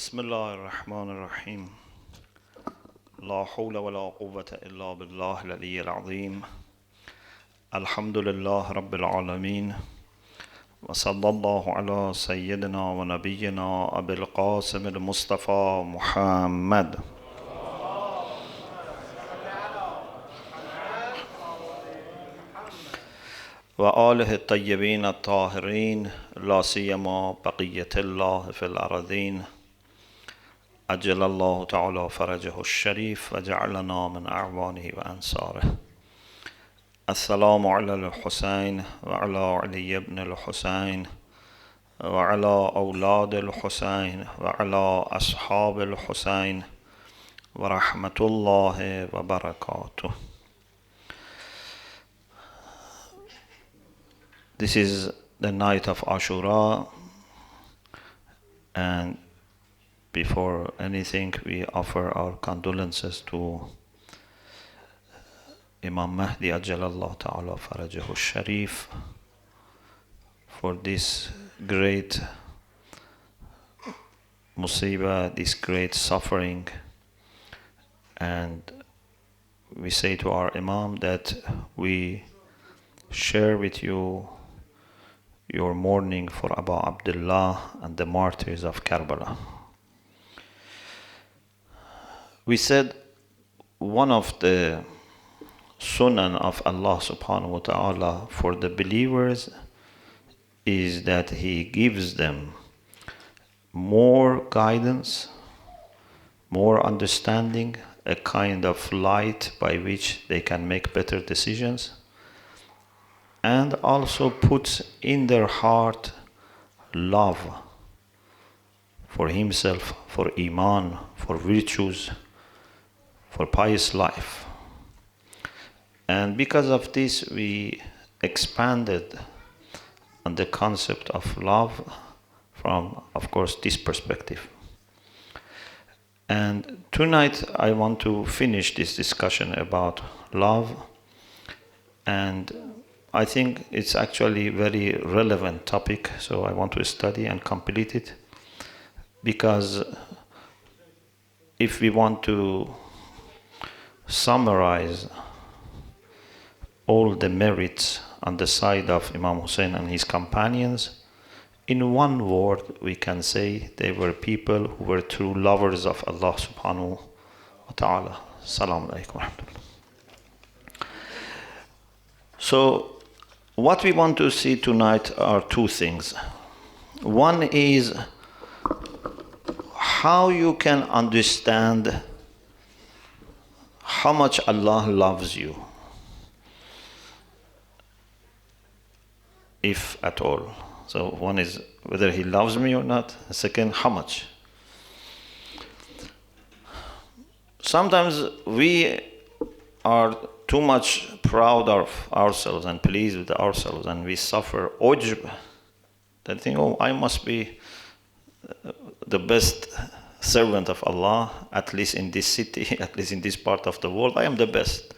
بسم الله الرحمن الرحيم لا حول ولا قوة إلا بالله العلي العظيم الحمد لله رب العالمين وصلى الله على سيدنا ونبينا أبي القاسم المصطفى محمد وآله الطيبين الطاهرين لا سيما بقية الله في الأرضين أجل الله تعالى فرجه الشريف وجعلنا من أعوانه وأنصاره. السلام على الحسين وعلى علي بن الحسين وعلى أولاد الحسين وعلى أصحاب الحسين ورحمة الله وبركاته. This is the night of Ashura, and before anything we offer our condolences to Imam Mahdi Ajalallah Ta'ala Farajahu Sharif for this great musibah, this great suffering. And we say to our Imam that we share with you your mourning for Abu Abdullah and the martyrs of Karbala. We said one of the sunan of Allah subhanahu wa ta'ala for the believers is that He gives them more guidance, more understanding, a kind of light by which they can make better decisions, and also puts in their heart love for himself, for iman, for virtues, for pious life. And because of this, we expanded on the concept of love from, of course, this perspective. And tonight I want to finish this discussion about love, and I think it's actually a very relevant topic, so I want to study and complete it, because if we want to summarize all the merits on the side of Imam Hussein and his companions, in one word we can say they were people who were true lovers of Allah subhanahu wa ta'ala. Assalamu alaikum wa rahmatullah. So what we want to see tonight are two things. One is how you can understand how much Allah loves you, if at all. So one is whether He loves me or not. Second, how much. Sometimes we are too much proud of ourselves and pleased with ourselves, and we suffer ujb, that think, oh, I must be the best servant of Allah, at least in this city, at least in this part of the world, I am the best.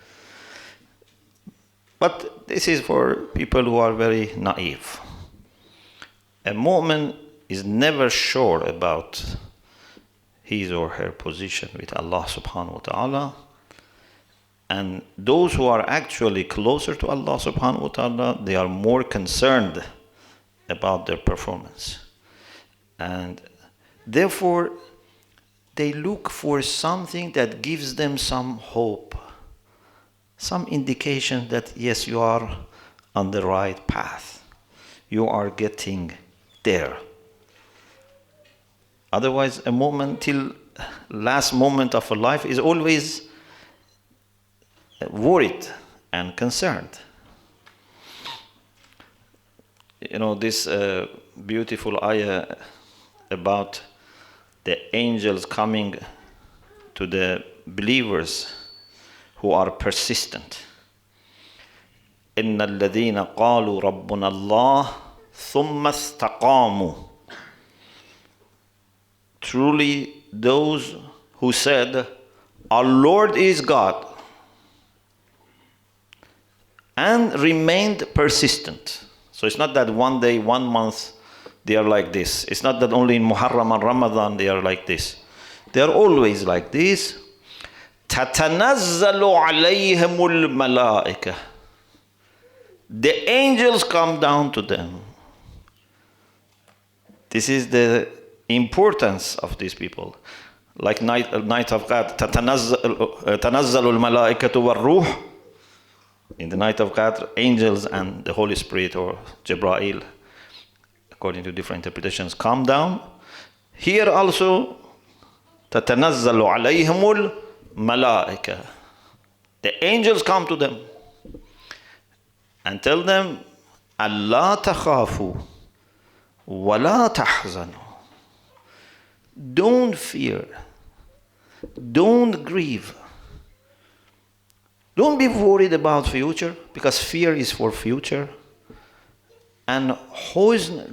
But this is for people who are very naive. A mu'min is never sure about his or her position with Allah subhanahu wa ta'ala. And those who are actually closer to Allah subhanahu wa ta'ala, they are more concerned about their performance. And therefore, they look for something that gives them some hope, some indication that yes, you are on the right path. You are getting there. Otherwise, a moment till last moment of a life is always worried and concerned. You know, this beautiful ayah about the angels coming to the believers who are persistent. إِنَّ الَّذِينَ قَالُوا رَبُّنَا اللَّهُ ثُمَّ اسْتَقَامُوا. Truly those who said, our Lord is God, and remained persistent. So it's not that one day, 1 month, they are like this. It's not that only in Muharram and Ramadan they are like this. They are always like this. تَتَنَزَّلُ عَلَيْهِمُ الْمَلَائِكَةِ. The angels come down to them. This is the importance of these people. Like night of Qadr, تَتَنَزَّلُ الْمَلَائِكَةُ وَالْرُوحُ. In the night of Qadr, angels and the Holy Spirit, or Jibreel, according to different interpretations, come down. Here also, تَتَنَزَّلُ عَلَيْهِمُ الْمَلَائِكَةُ. The angels come to them and tell them, أَلَّا تَخَافُوا وَلَا تَحْزَنُوا. Don't fear. Don't grieve. Don't be worried about future, because fear is for future and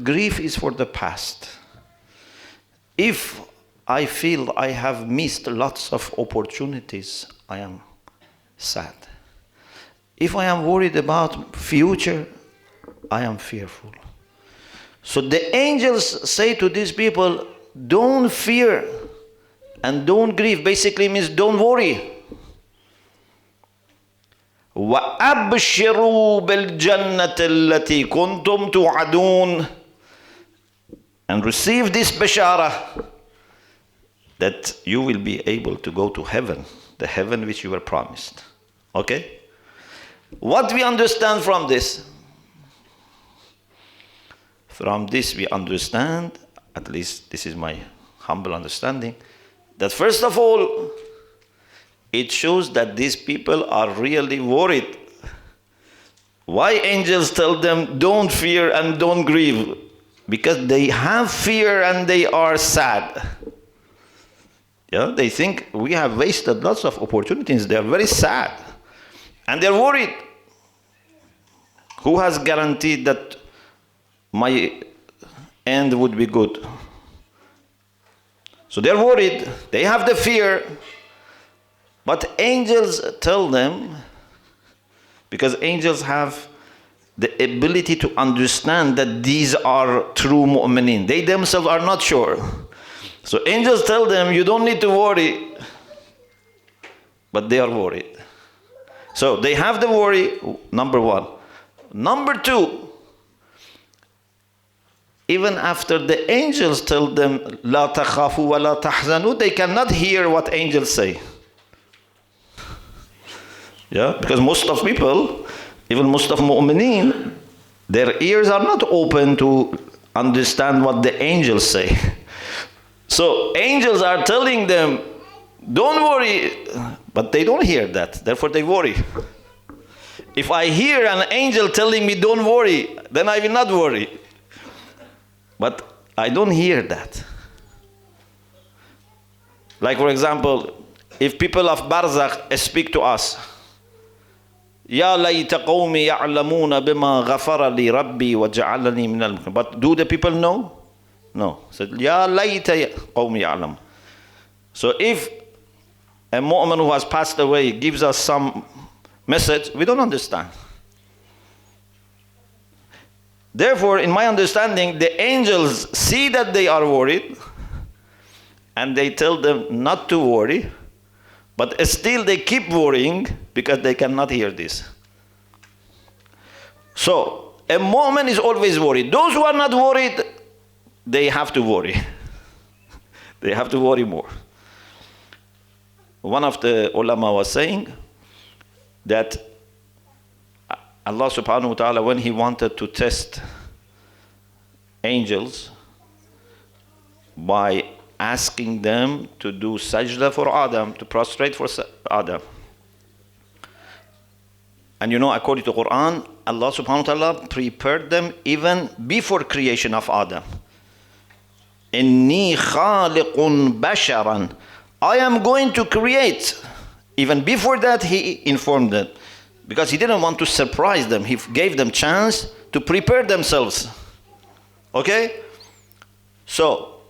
grief is for the past. If I feel I have missed lots of opportunities, I am sad. If I am worried about future, I am fearful. So the angels say to these people, don't fear and don't grieve. Basically means don't worry. وَأَبْشِرُوا بِالْجَنَّةِ الَّتِي كُنْتُمْ تُوعَدُونَ. And receive this bashara that you will be able to go to heaven, the heaven which you were promised. Okay? What we understand from this? From this we understand, at least this is my humble understanding, that first of all, it shows that these people are really worried. Why angels tell them don't fear and don't grieve? Because they have fear and they are sad. Yeah, they think we have wasted lots of opportunities. They are very sad and they're worried. Who has guaranteed that my end would be good? So they're worried. They have the fear. But angels tell them, because angels have the ability to understand that these are true mu'mineen. They themselves are not sure. So angels tell them, you don't need to worry. But they are worried. So they have the worry, number one. Number two, even after the angels tell them, لا تخافوا ولا تحزنوا, they cannot hear what angels say. Yeah, because most of people, even most of mu'mineen, their ears are not open to understand what the angels say. So angels are telling them, don't worry, but they don't hear that, therefore they worry. If I hear an angel telling me don't worry, then I will not worry. But I don't hear that. Like for example, if people of Barzakh speak to us, يا ليت قومي يعلمون بما غفر لي ربي وجعلني من المكرمين. But do the people know? No. So يا ليت قومي يعلم. So if a mu'min who has passed away gives us some message, we don't understand. Therefore, in my understanding, the angels see that they are worried and they tell them not to worry, but still they keep worrying because they cannot hear this. So, a mu'min is always worried. Those who are not worried, they have to worry. They have to worry more. One of the ulama was saying that Allah subhanahu wa ta'ala, when He wanted to test angels by asking them to do sajda for Adam, to prostrate for Adam. And you know, according to Quran, Allah subhanahu wa ta'ala prepared them even before creation of Adam. Inni khaliqun basharan. I am going to create. Even before that, He informed them. Because He didn't want to surprise them. He gave them chance to prepare themselves. Okay? So,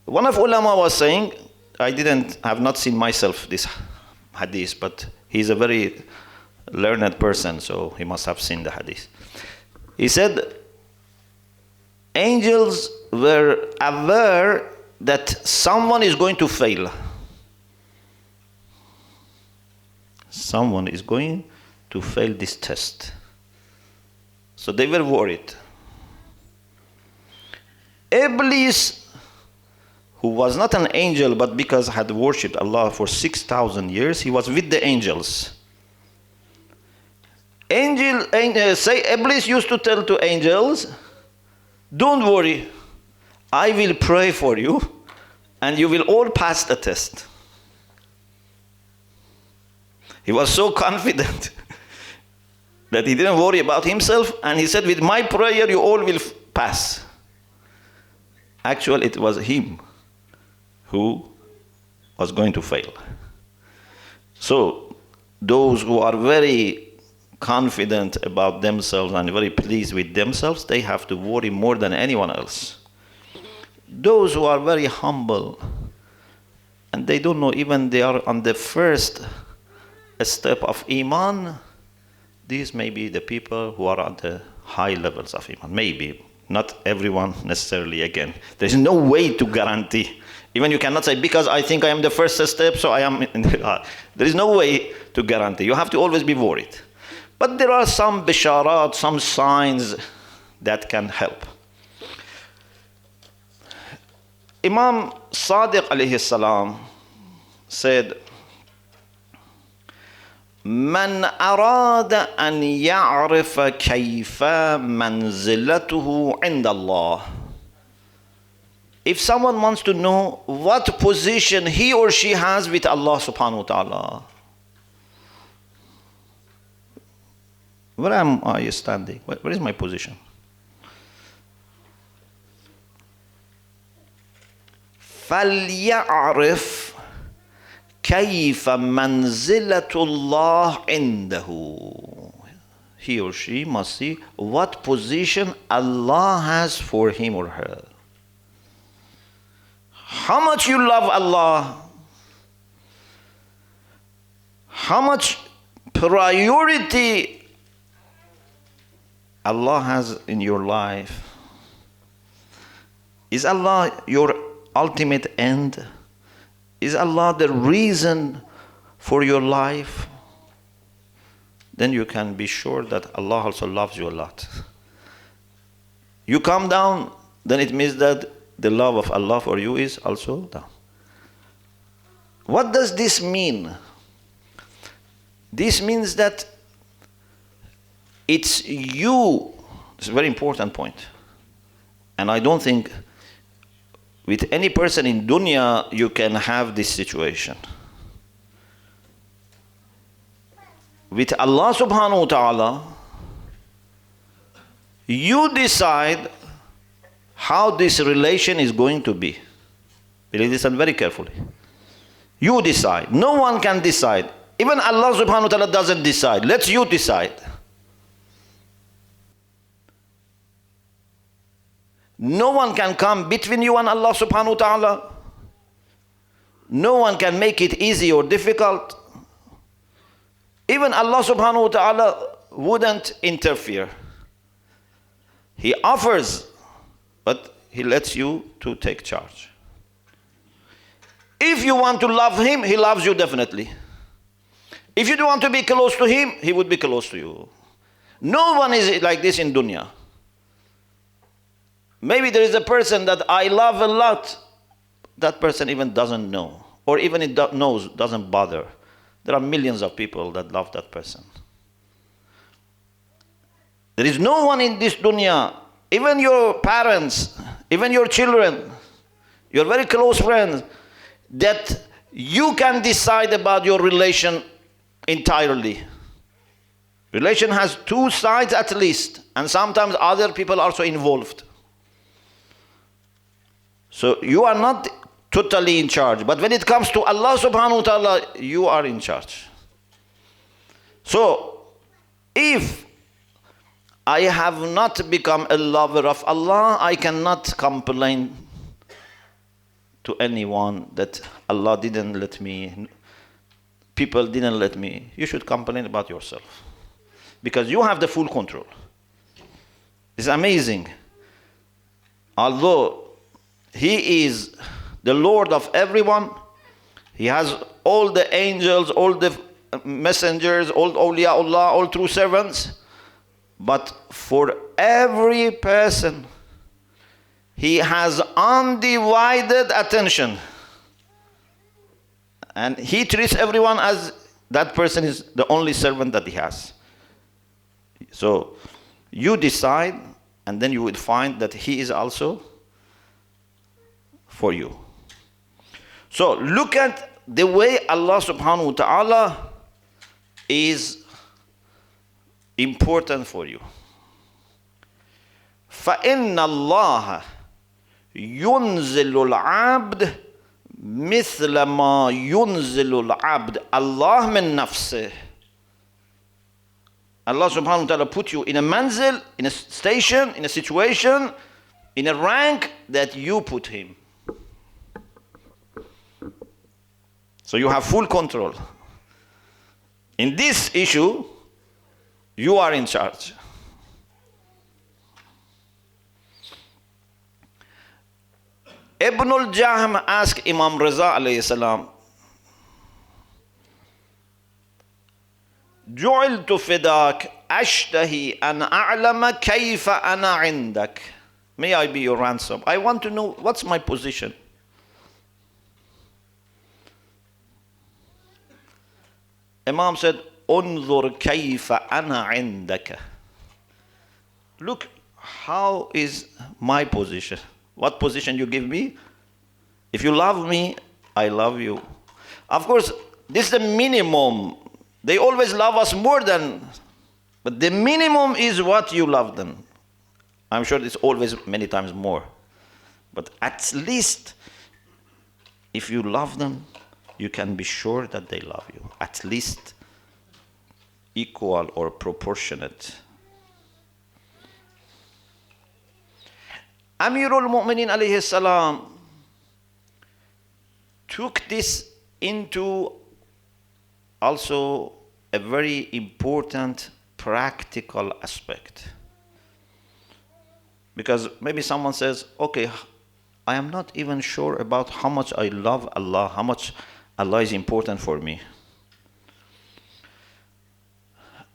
one of ulama was saying, I have not seen myself this hadith, but he's a very learned person, so he must have seen the hadith. He said, Angels were aware that someone is going to fail. Someone is going to fail this test. So they were worried. Iblis, who was not an angel, but because had worshipped Allah for 6,000 years, he was with the angels. Iblis used to tell to angels, don't worry, I will pray for you, and you will all pass the test. He was so confident that he didn't worry about himself, and he said, with my prayer, you all will pass. Actually, it was him who was going to fail. So, those who are very confident about themselves and very pleased with themselves, they have to worry more than anyone else. Those who are very humble, and they don't know even they are on the first step of Iman, these may be the people who are at the high levels of Iman. Maybe. Not everyone necessarily again. There's no way to guarantee. Even you cannot say, because I think I am the first step, so I am in the There is no way to guarantee. You have to always be worried. But there are some bisharat, some signs that can help. Imam Sadiq alayhi salam said, من أراد أن يعرف كيف منزلته عند الله. If someone wants to know what position he or she has with Allah subhanahu wa ta'ala, where am I standing? Where is my position? فليعرف كيف منزلة الله عنده. He or she must see what position Allah has for him or her. How much you love Allah, how much priority Allah has in your life. Is Allah your ultimate end? Is Allah the reason for your life? Then you can be sure that Allah also loves you a lot. You come down, then it means that the love of Allah for you is also down. What does this mean? This means that it's you. It's a very important point. And I don't think with any person in dunya you can have this situation. With Allah subhanahu wa ta'ala, you decide how this relation is going to be. Please listen very carefully. You decide. No one can decide. Even Allah subhanahu wa ta'ala doesn't decide. Let you decide. No one can come between you and Allah subhanahu wa ta'ala. No one can make it easy or difficult. Even Allah subhanahu wa ta'ala wouldn't interfere. He offers, but He lets you to take charge. If you want to love Him, He loves you definitely. If you don't want to be close to Him, He would be close to you. No one is like this in dunya. Maybe there is a person that I love a lot. That person even doesn't know. Or even it knows, doesn't bother. There are millions of people that love that person. There is no one in this dunya, even your parents, even your children, your very close friends, that you can decide about your relation entirely. Relation has two sides at least, and sometimes other people are also involved. So you are not totally in charge. But when it comes to Allah subhanahu wa ta'ala, you are in charge. So, if I have not become a lover of Allah, I cannot complain to anyone that Allah didn't let me, people didn't let me. You should complain about yourself. Because you have the full control. It's amazing. although He is the Lord of everyone, He has all the angels, all the messengers, all awliyaullah, all true servants, but for every person, He has undivided attention. And He treats everyone as that person is the only servant that He has. So you decide, and then you will find that He is also for you. So look at the way Allah subhanahu wa ta'ala is important for you. فَإِنَّ اللَّهَ يُنزِلُ الْعَبْدِ مثل ما ينزل العبد الله من نفسه. Allah subhanahu wa ta'ala put you in a manzil, in a station, in a situation, in a rank that you put Him. So you have full control. In this issue, you are in charge. Ibn al-Jahm asked Imam Raza alayhi salam, جُعِلْتُ فِدَاكَ أَشْتَهِي أَنْ أَعْلَمَ كَيْفَ أَنَا عِنْدَكَ. May I be your ransom. I want to know what's my position. Imam said, أُنْظُرْ كَيْفَ أَنَا عِنْدَكَ. Look, how is my position? What position you give me? If you love me, I love you. Of course, this is the minimum. They always love us more than, but the minimum is what you love them. I'm sure it's always many times more. But at least, if you love them, you can be sure that they love you. At least equal or proportionate. Amirul Mu'minin alayhi salam took this into also a very important practical aspect. Because maybe someone says, okay, I am not even sure about how much I love Allah, how much Allah is important for me.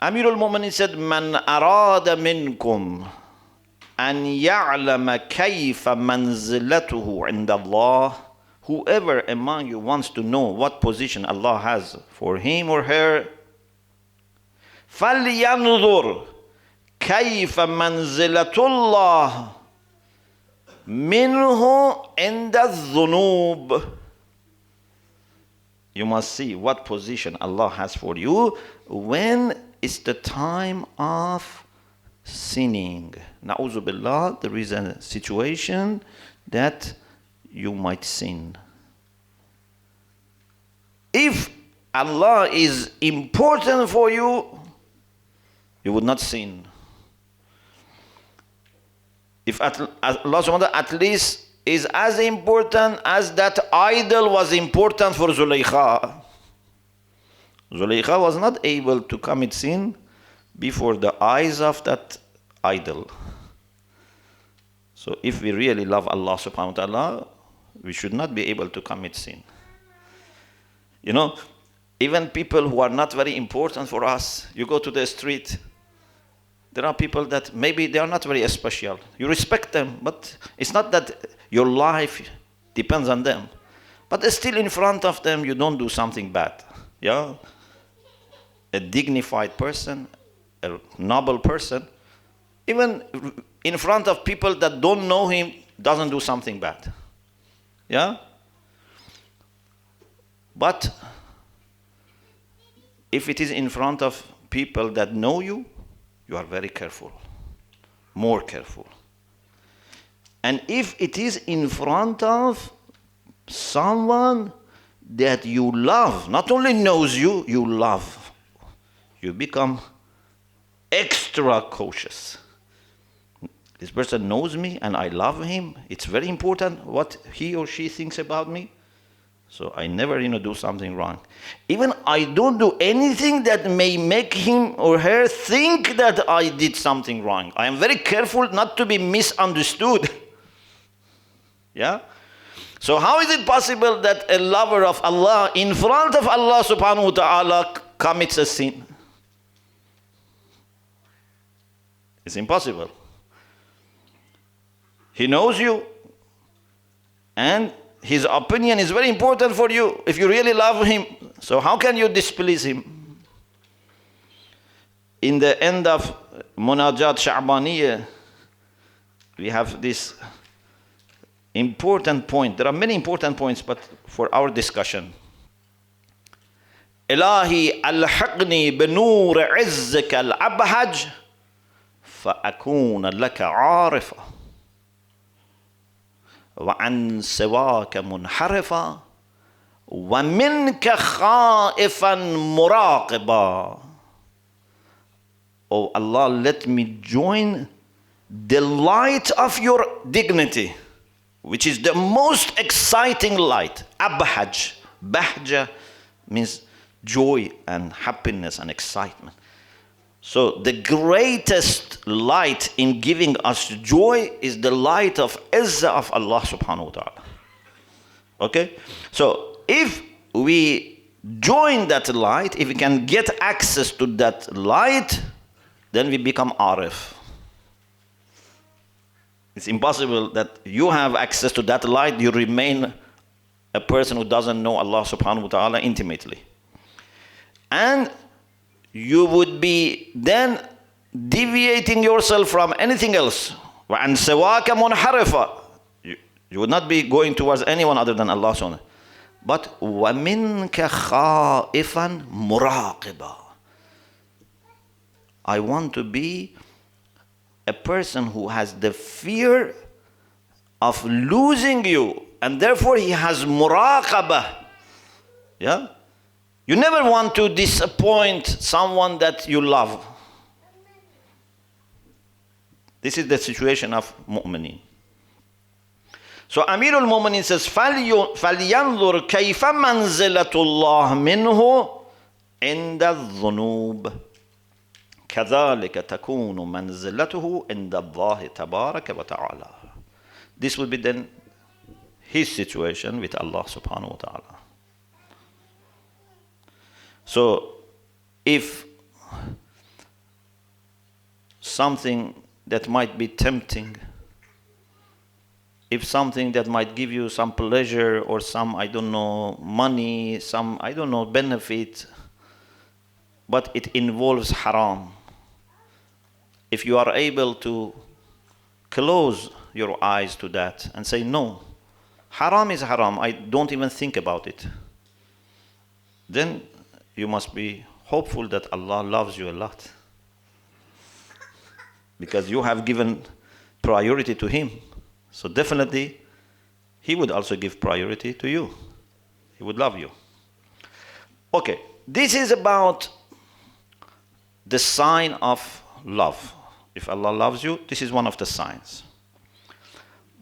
Amirul Mu'minin said, Man arada minkum an ya'lama kayfa manzilatuhu inda Allah. Whoever among you wants to know what position Allah has for him or her, فَلْيَنْظُرْ كَيْفَ مَنْزِلَةُ اللَّهِ مِنْهُ عِنْدَ الذُّنُوبِ. You must see what position Allah has for you when it's the time of sinning. Na'udhu billah, there is a situation that you might sin. If Allah is important for you, you would not sin. If Allah subhanahu wa ta'ala at least is as important as that idol was important for Zulaykha. Zulaykha was not able to commit sin before the eyes of that idol. So if we really love Allah subhanahu wa ta'ala, we should not be able to commit sin. You know, even people who are not very important for us, you go to the street, there are people that maybe they are not very special. You respect them, but it's not that your life depends on them. But still in front of them, you don't do something bad. Yeah? A dignified person, a noble person, even in front of people that don't know him, doesn't do something bad. Yeah? But if it is in front of people that know you, you are very careful, more careful. And if it is in front of someone that you love, not only knows you, you love, you become extra cautious. This person knows me and I love him. It's very important what he or she thinks about me. So I never, do something wrong. Even I don't do anything that may make him or her think that I did something wrong. I am very careful not to be misunderstood. Yeah? So how is it possible that a lover of Allah in front of Allah subhanahu wa ta'ala commits a sin? It's impossible. He knows you, and his opinion is very important for you if you really love him. So how can you displease him? In the end of Munajat Sha'baniyah, we have this important point. There are many important points, but for our discussion. Ilahi alhaqni binur izzika al-abhaj فأكون لك عارفا وعن سواك منحرفا ومنك خائفا مراقبا. Oh Allah, let me join the light of your dignity, which is the most exciting light. Abhaj. Bahja means joy and happiness and excitement. So the greatest light in giving us joy is the light of Izzah of Allah subhanahu wa ta'ala. Okay? So if we join that light, if we can get access to that light, then we become Arif. It's impossible that you have access to that light, you remain a person who doesn't know Allah subhanahu wa ta'ala intimately. And you would be then deviating yourself from anything else. وَعَنْ سَوَاكَ مُنْحَرِفًا. You would not be going towards anyone other than Allah subhanahu. But وَمِنْكَ خَائِفًا مُرَاقِبًا. I want to be a person who has the fear of losing you, and therefore he has muraqabah. Yeah? You never want to disappoint someone that you love. This is the situation of mu'mineen. So Amirul Mu'mineen says, فَلْيَنْظُرْ كَيْفَ مَنْزِلَةُ اللَّهِ مِنْهُ عِنْدَ الذُّنُوبِ كَذَلِكَ تَكُونُ مَنْزِلَتُهُ عِنْدَ اللَّهِ تَبَارَكَ وَتَعَالَى. This will be then his situation with Allah subhanahu wa ta'ala. So if something that might be tempting, if something that might give you some pleasure or some, money, some, benefit, but it involves haram, if you are able to close your eyes to that and say, no, haram is haram, I don't even think about it, then you must be hopeful that Allah loves you a lot, because you have given priority to Him. So definitely He would also give priority to you. He would love you. Okay, this is about the sign of love. If Allah loves you, this is one of the signs.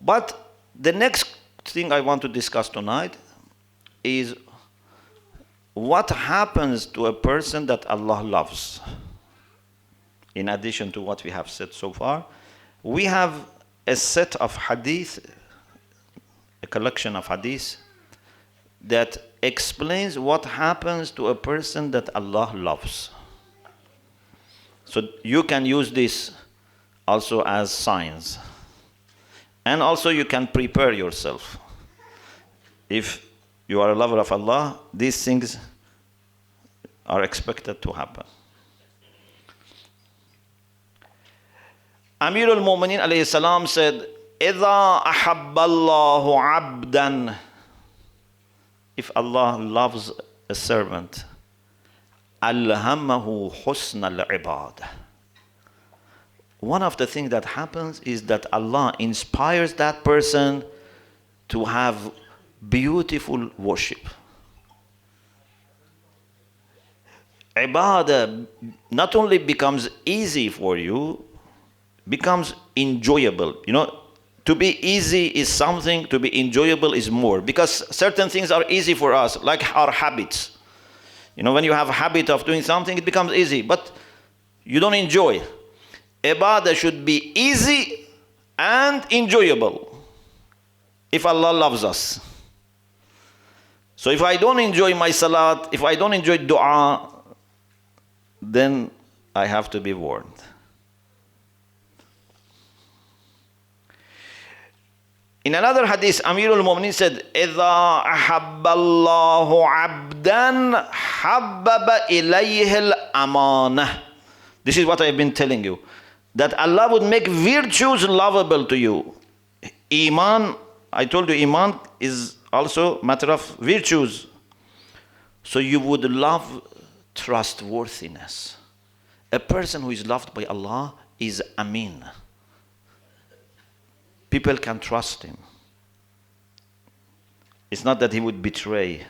But the next thing I want to discuss tonight is what happens to a person that Allah loves. In addition to what we have said so far, we have a set of hadith, a collection of hadith that explains what happens to a person that Allah loves. So you can use this also as science. And also you can prepare yourself. If you are a lover of Allah, these things are expected to happen. Amirul Mu'mineen alayhi salam said, إِذَا أَحَبَّ اللَّهُ عَبْدًا. If Allah loves a servant, أَلْهَمَهُ حُسْنَ الْعِبَادِ. One of the things that happens is that Allah inspires that person to have beautiful worship. Ibadah not only becomes easy for you, becomes enjoyable. You know, to be easy is something, to be enjoyable is more. Because certain things are easy for us, like our habits. You know, when you have a habit of doing something, it becomes easy, but you don't enjoy. Ibadah should be easy and enjoyable. if Allah loves us. So if I don't enjoy my salat, if I don't enjoy dua, then I have to be warned. In another hadith, Amirul Mu'minin said, إِذَا أَحَبَّ اللَّهُ عَبْدًا حَبَّبَ إِلَيْهِ الْأَمَانَةِ. This is what I've been telling you. That Allah would make virtues lovable to you. Iman, I told you, Iman is also a matter of virtues. So you would love trustworthiness. A person who is loved by Allah is Amin. People can trust him. It's not that he would betray.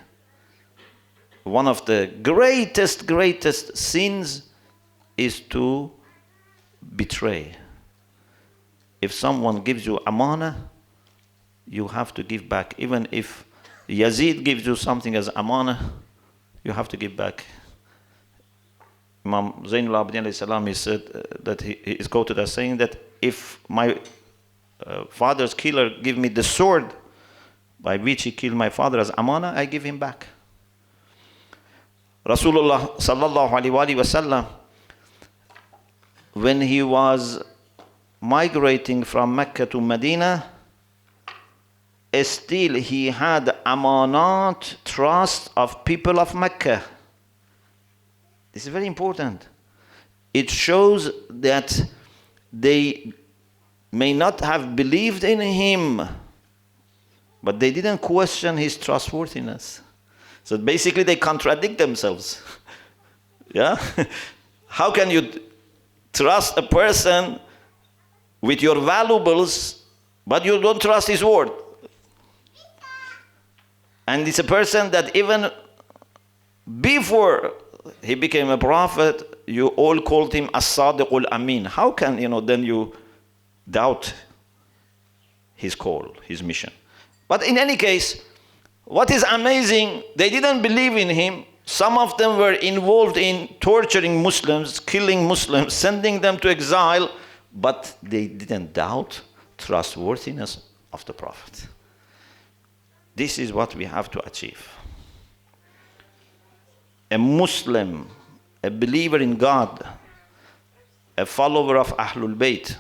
One of the greatest sins is to betray. If someone gives you amana, you have to give back. Even if Yazid gives you something as amana, you have to give back. Imam Zainul Abidin alayhi salam, he said that he is quoted as saying that if my father's killer give me the sword by which he killed my father as amana, I give him back. Rasulullah sallallahu alaihi wasallam, when he was migrating from Mecca to Medina, still he had amanat, trust of people of Mecca. This is very important. It shows that they may not have believed in him, but they didn't question his trustworthiness. So basically they contradict themselves. Yeah? How can you trust a person with your valuables, but you don't trust his word? And it's a person that even before he became a prophet, you all called him as-sadiqul amin. How can, then you doubt his call, his mission? But in any case, what is amazing, they didn't believe in him. Some of them were involved in torturing Muslims, killing Muslims, sending them to exile, but they didn't doubt trustworthiness of the Prophet. This is what we have to achieve. A Muslim, a believer in God, a follower of Ahlul Bayt,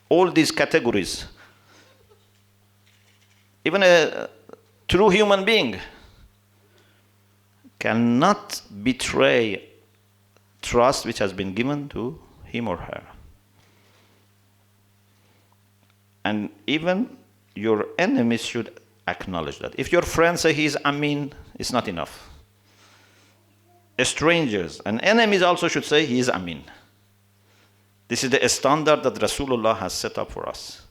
all these categories, even a true human being cannot betray trust which has been given to him or her. And even your enemies should acknowledge that. If your friends say he is Amin, it's not enough. Strangers and enemies also should say he is Amin. This is the standard that Rasulullah has set up for us.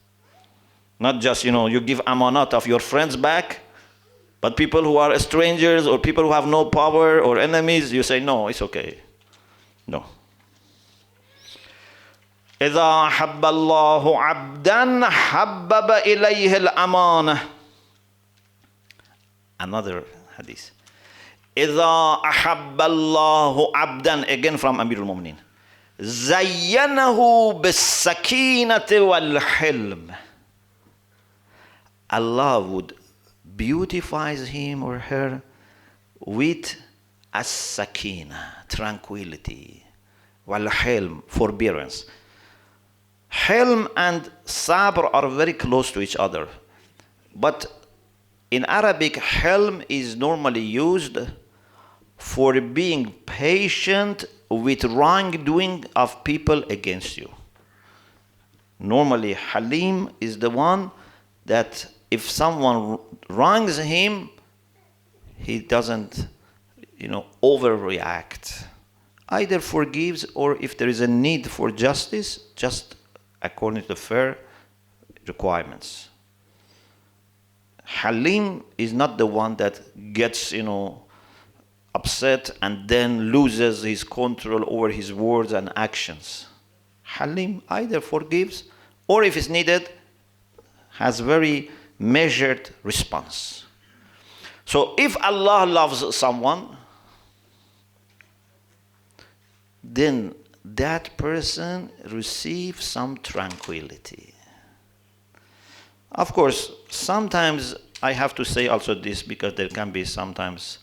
Not just, you give amanat of your friends back, but people who are strangers or people who have no power or enemies, you say, no, it's okay. No. إِذَا حَبَّ اللَّهُ عَبْدًا حَبَّبَ إِلَيْهِ الْأَمَانَةِ. Another hadith. إِذَا أَحَبَّ اللَّهُ عَبْدًا, again from Amirul Mu'minin. زَيَّنَهُ بِالسَّكِينَةِ وَالْحِلْمِ. Allah would beautify him or her with as-sakina, tranquility, wal-hilm, forbearance. Hilm and sabr are very close to each other. But in Arabic, hilm is normally used for being patient with wrongdoing of people against you. Normally, Halim is the one that if someone wrongs him, he doesn't, overreact. Either forgives, or if there is a need for justice, just according to the fair requirements. Halim is not the one that gets, upset and then loses his control over his words and actions. Halim either forgives, or if it's needed, has very measured response. So if Allah loves someone, then that person receives some tranquility. Of course, sometimes I have to say also this, because there can be sometimes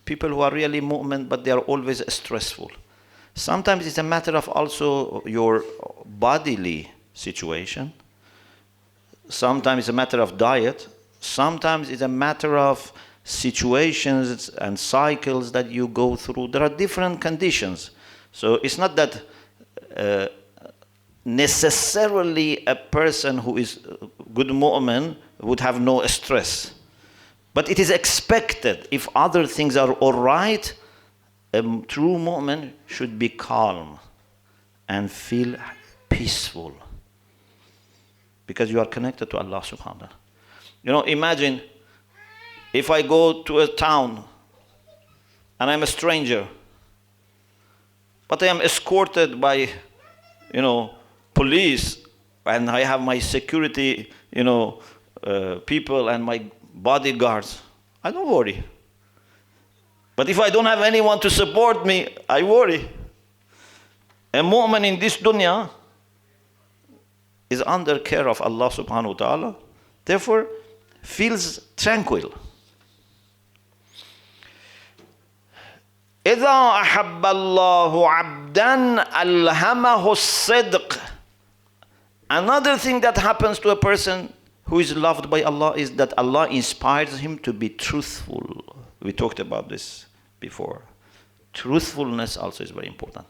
people who are really mu'min, but they are always stressful. Sometimes it's a matter of also your bodily situation. Sometimes it's a matter of diet. Sometimes it's a matter of situations and cycles that you go through. There are different conditions. So it's not that necessarily a person who is good mu'min would have no stress. But it is expected, if other things are all right, a true mu'min should be calm and feel peaceful, because you are connected to Allah subhanahu wa ta'ala. You know, imagine if I go to a town and I'm a stranger, but I am escorted by, police, and I have my security, people and my bodyguards. I don't worry. But if I don't have anyone to support me, I worry. A mu'min in this dunya is under care of Allah subhanahu wa ta'ala, therefore feels tranquil. إذا أحب الله عبدا ألهمه الصدق. Another thing that happens to a person who is loved by Allah is that Allah inspires him to be truthful. We talked about this before. Truthfulness also is very important.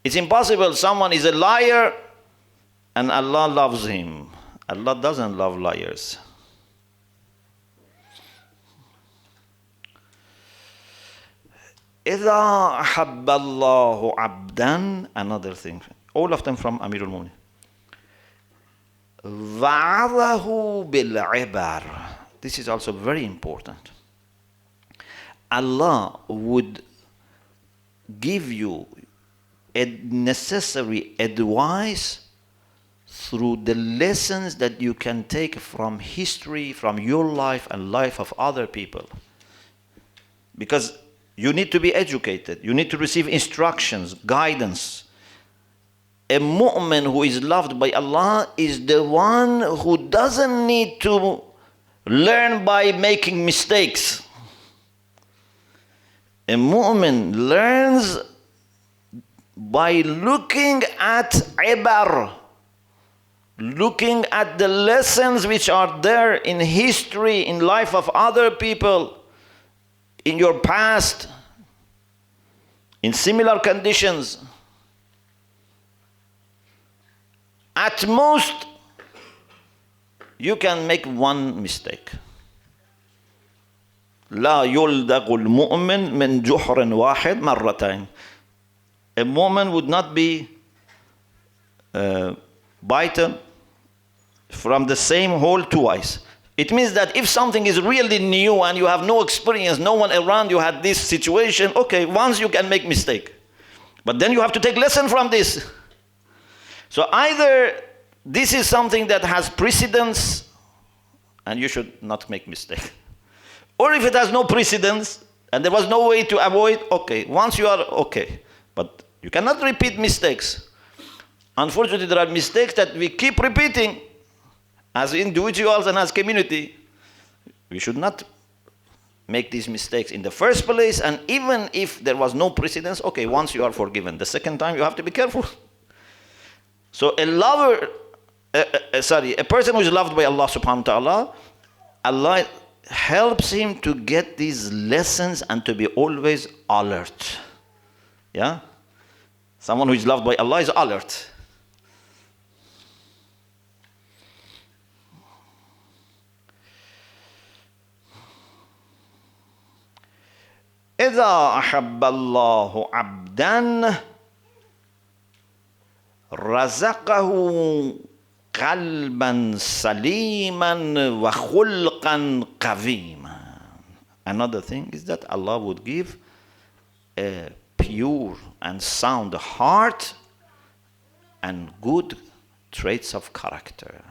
It's impossible someone is a liar and Allah loves him. Allah doesn't love liars. إذا أحب الله عبدا, another thing. All of them from Amirul Mu'minin. وعظه بالعبر. This is also very important. Allah would give you a necessary advice through the lessons that you can take from history, from your life and life of other people. Because you need to be educated. You need to receive instructions, guidance. A mu'min who is loved by Allah is the one who doesn't need to learn by making mistakes. A mu'min learns by looking at ibar, looking at the lessons which are there in history, in life of other people, in your past, in similar conditions. At most, you can make one mistake. لا يلدغ المؤمن من جحر واحد مرتين. A woman would not be bitten from the same hole twice. It means that if something is really new and you have no experience, no one around you had this situation, okay, once you can make mistake. But then you have to take lesson from this. So either this is something that has precedence and you should not make mistake. Or if it has no precedence and there was no way to avoid, okay, once you are okay. But you cannot repeat mistakes. Unfortunately, there are mistakes that we keep repeating. As individuals and as community, we should not make these mistakes in the first place. And even if there was no precedence, okay, once you are forgiven. The second time you have to be careful. So a person who is loved by Allah subhanahu wa ta'ala, Allah helps him to get these lessons and to be always alert. Yeah? Someone who is loved by Allah is alert. إذا أحب الله عبدا رزقه قلبا سليما وخلقا قويما. Another thing is that Allah would give a pure and sound heart and good traits of character.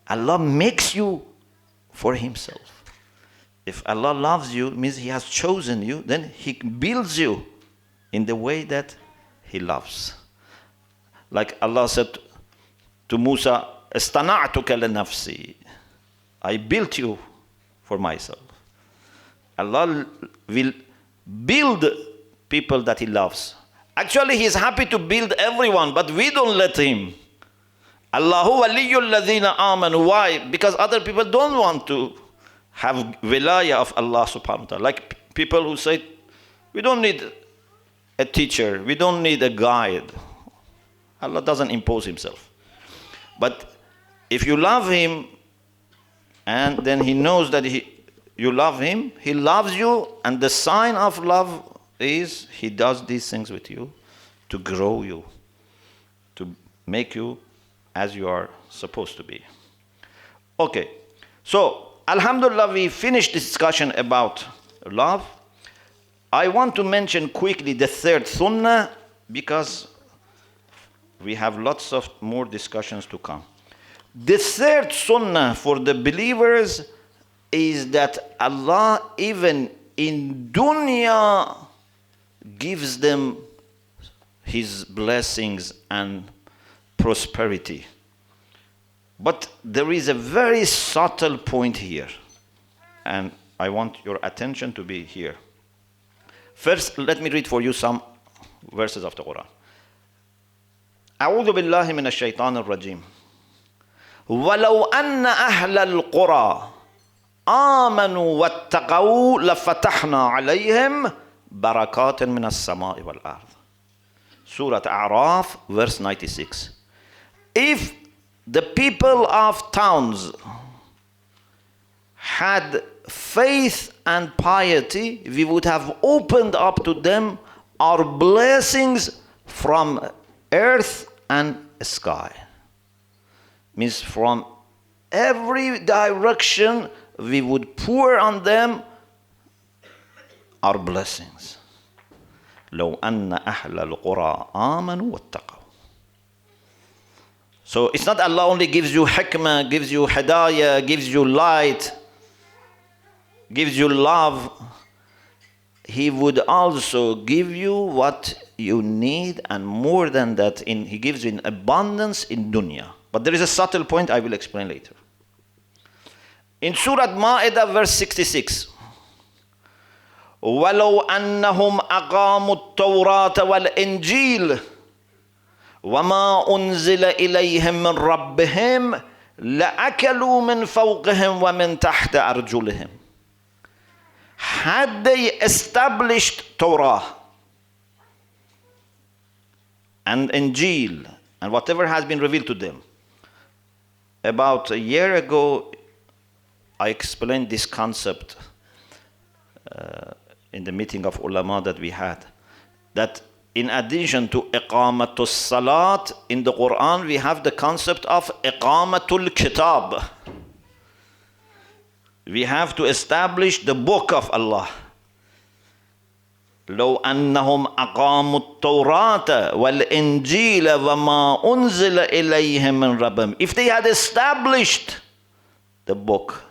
Allah makes you for Himself. If Allah loves you, it means He has chosen you, then He builds you in the way that He loves. Like Allah said to Musa, اصطنعتك لنفسي. I built you for myself. Allah will build people that He loves. Actually, He is happy to build everyone, but we don't let Him. Allahu waliyyul ladhina amanu. Why? Because other people don't want to have wilaya of Allah subhanahu wa ta'ala. Like people who say, we don't need a teacher, we don't need a guide. Allah doesn't impose Himself. But if you love Him, and then He knows that you love Him, He loves you, and the sign of love is He does these things with you to grow you, to make you as you are supposed to be. Okay, so Alhamdulillah, we finished discussion about love. I want to mention quickly the third sunnah because we have lots of more discussions to come. The third sunnah for the believers is that Allah even in dunya gives them His blessings and prosperity. But there is a very subtle point here, and I want your attention to be here. First, let me read for you some verses of the Quran. أعوذ بالله من الشيطان الرجيم ولو أن أهل القرى آمنوا واتقوا لفتحنا عليهم بركات من السماء والأرض. Surah A'raf, verse 96. If the people of towns had faith and piety, we would have opened up to them our blessings from earth and sky. Means from every direction we would pour on them our blessings. لو أن أهل القرى آمنوا واتقوا. So it's not Allah only gives you hikmah, gives you hidayah, gives you light, gives you love. He would also give you what you need, and more than that, He gives you in abundance in dunya. But there is a subtle point I will explain later. In Surah Ma'idah, verse 66. وَلَوْ أَنَّهُمْ أَقَامُوا التَّوْرَاةَ وَالْإِنْجِيلَ وَمَا أُنزِلَ إِلَيْهِمْ مِنْ رَبِّهِمْ لَأَكَلُوا مِنْ فَوْقِهِمْ وَمِنْ تَحْتِ أَرْجُلِهِمْ. Had they established Torah and Injil and whatever has been revealed to them. About a year ago, I explained this concept in the meeting of ulama that we had, that in addition to iqamatul salat, in the Quran we have the concept of iqamatul kitab. We have to establish the book of Allah. لو أنهم أقاموا التوراة والإنجيل وما أنزل إليهم من ربهم. If they had established the book.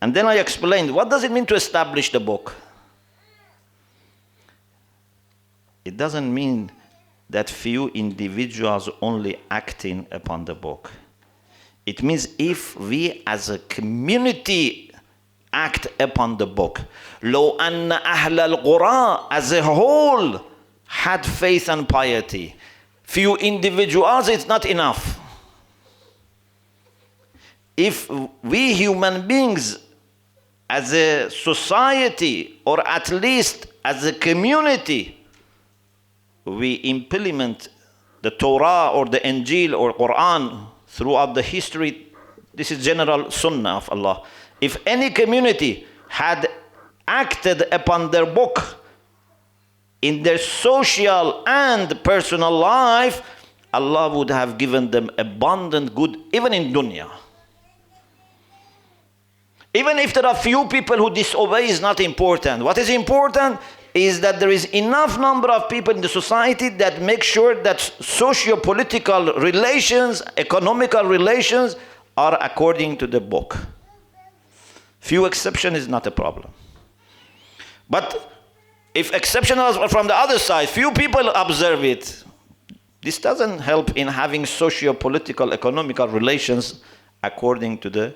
And then I explained, what does it mean to establish the book? It doesn't mean that few individuals only acting upon the book. It means if we as a community act upon the book. لو أن أهل القرى as a whole had faith and piety. Few individuals, it's not enough. If we human beings as a society, or at least as a community, we implement the Torah or the Injil or Quran throughout the history, this is general sunnah of Allah. If any community had acted upon their book in their social and personal life, Allah would have given them abundant good, even in dunya. Even if there are few people who disobey, is not important. What is important is that there is enough number of people in the society that make sure that socio-political relations, economical relations are according to the book. Few exception is not a problem. But if exception is from the other side, few people observe it, This doesn't help in having socio-political, economical relations according to the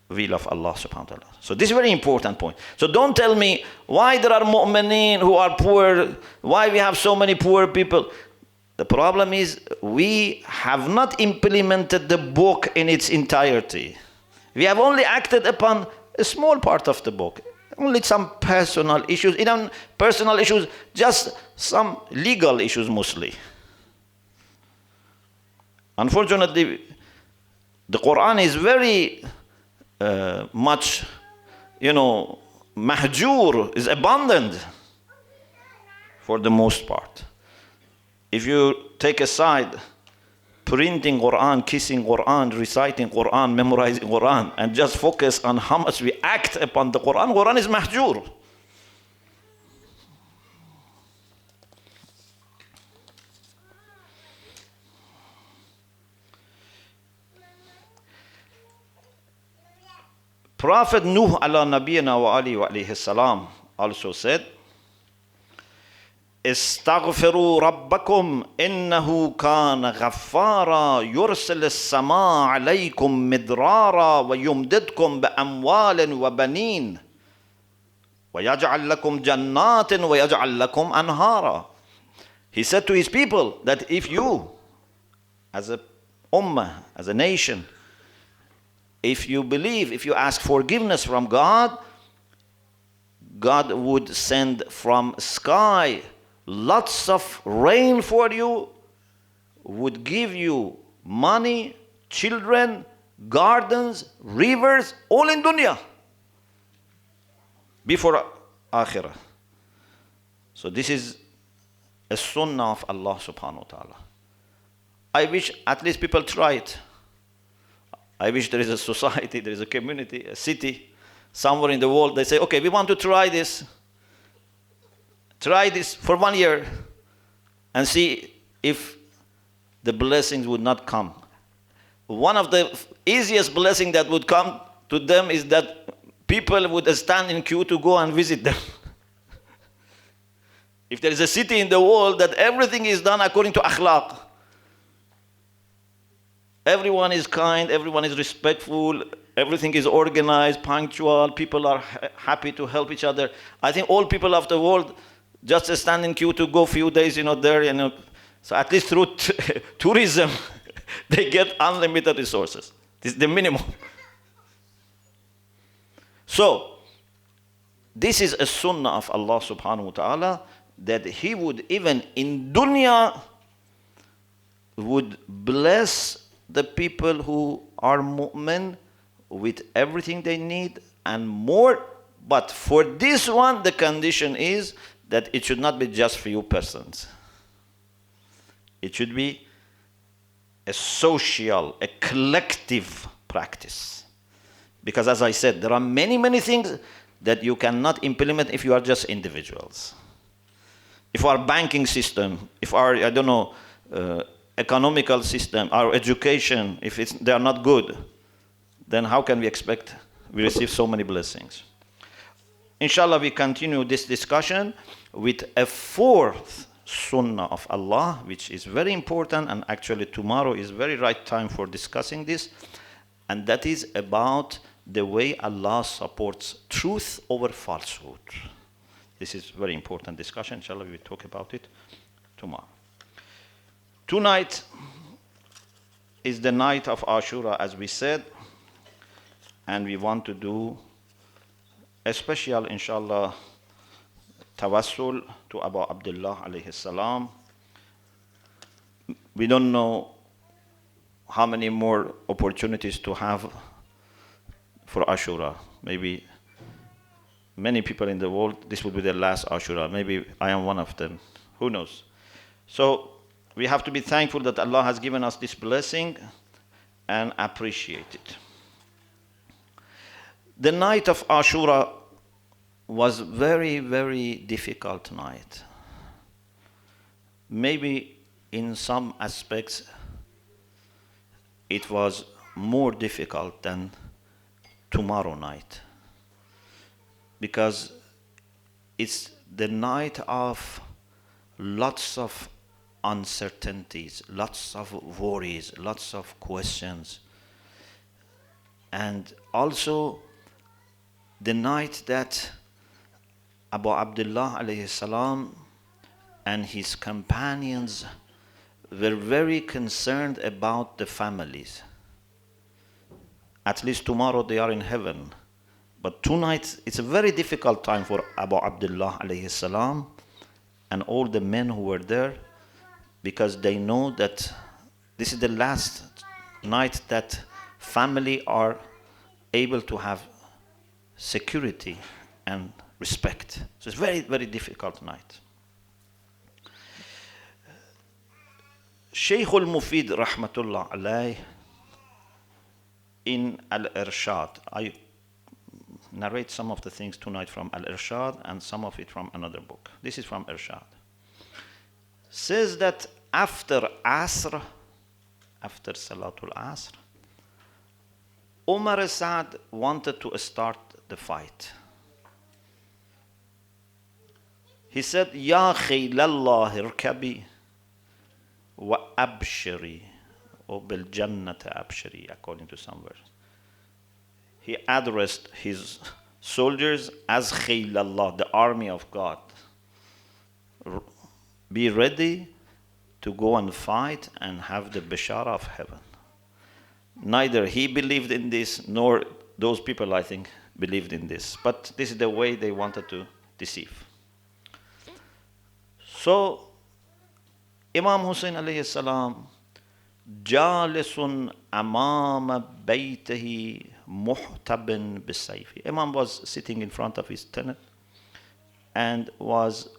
will of Allah subhanahu wa ta'ala. So this is a very important point. So don't tell me why there are mu'mineen who are poor, why we have so many poor people. The problem is we have not implemented the book in its entirety. We have only acted upon a small part of the book. Only some personal issues, even personal issues, just some legal issues mostly. Unfortunately, the Quran is very much, mahjur, is abundant for the most part. If you take aside printing Quran, kissing Quran, reciting Quran, memorizing Quran, and just focus on how much we act upon the Quran, Quran is mahjur. Prophet Nuh ala nabiyina wa alayhi salam also said, استغفروا ربكم إنه كان غفارا يرسل السماء عليكم مدرارا ويمددكم بأموال وبنين ويجعل لكم جنات ويجعل لكم أنهارا. He said to his people that if you, as a ummah, as a nation, if you believe, if you ask forgiveness from God, God would send from sky lots of rain for you, would give you money, children, gardens, rivers, all in dunya, before akhirah. So this is a sunnah of Allah subhanahu wa ta'ala. I wish at least people try it. I wish there is a society, there is a community, a city, somewhere in the world, they say, okay, we want to try this. Try this for 1 year and see if the blessings would not come. One of the easiest blessings that would come to them is that people would stand in queue to go and visit them. If there is a city in the world that everything is done according to akhlaq, everyone is kind, everyone is respectful, everything is organized, punctual, people are happy to help each other, I think all people of the world just stand in queue to go few days, there, so at least through tourism, they get unlimited resources. This is the minimum. So, this is a sunnah of Allah subhanahu wa ta'ala, that He would, even in dunya, would bless the people who are mu'min with everything they need and more. But for this one, the condition is that it should not be just few persons. It should be a social, a collective practice. Because as I said, there are many, many things that you cannot implement if you are just individuals. If our banking system, if our, economical system, our education, if they are not good, then how can we expect we receive so many blessings? Inshallah, we continue this discussion with a fourth sunnah of Allah, which is very important, and actually tomorrow is very right time for discussing this, and that is about the way Allah supports truth over falsehood. This is very important discussion. Inshallah, we will talk about it tomorrow. Tonight is the night of Ashura, as we said, and we want to do a special, inshallah, tawassul to Abu Abdullah alayhi salam. We don't know how many more opportunities to have for Ashura. Maybe many people in the world, this will be their last Ashura. Maybe I am one of them. Who knows? So we have to be thankful that Allah has given us this blessing and appreciate it. The night of Ashura was very, very difficult night. Maybe in some aspects it was more difficult than tomorrow night, because it's the night of lots of uncertainties, lots of worries, lots of questions. And also the night that Abu Abdullah alayhi salam and his companions were very concerned about the families. At least tomorrow they are in heaven. But tonight it's a very difficult time for Abu Abdullah alayhi salam and all the men who were there, because they know that this is the last night that family are able to have security and respect. So it's a very, very difficult night. Sheikh al-Mufid rahmatullah alayh in Al-Irshad, I narrate some of the things tonight from Al-Irshad and some of it from another book. This is from Irshad. Says that after Asr, after Salatul Asr, Umar Sa'd wanted to start the fight. He said, Ya khaylallah irkabi wa abshiri, or bil jannata abshiri, according to some verse. He addressed his soldiers as khaylallah, the army of God. Be ready to go and fight and have the bishara of heaven. Neither he believed in this, nor those people, I think, believed in this. But this is the way they wanted to deceive. So, Imam Hussein alayhi salam, jalisun amama baytihi muhtabin bisayfi. Imam was sitting in front of his tent and was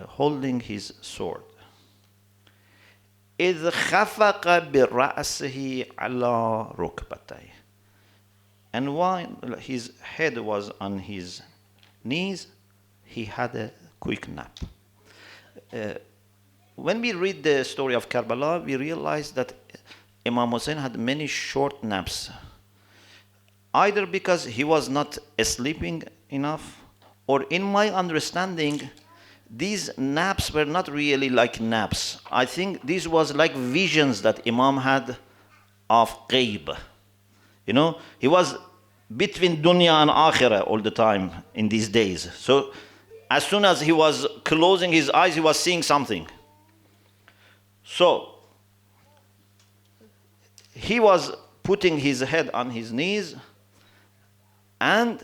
holding his sword. إذ خفق برأسه على ركبتيه. And while his head was on his knees, he had a quick nap. When we read the story of Karbala, we realize that Imam Hussein had many short naps. Either because he was not sleeping enough, or in my understanding, these naps were not really like naps. I think this was like visions that Imam had of ghaib. You know, he was between dunya and akhirah all the time in these days. So as soon as he was closing his eyes, he was seeing something. So he was putting his head on his knees, and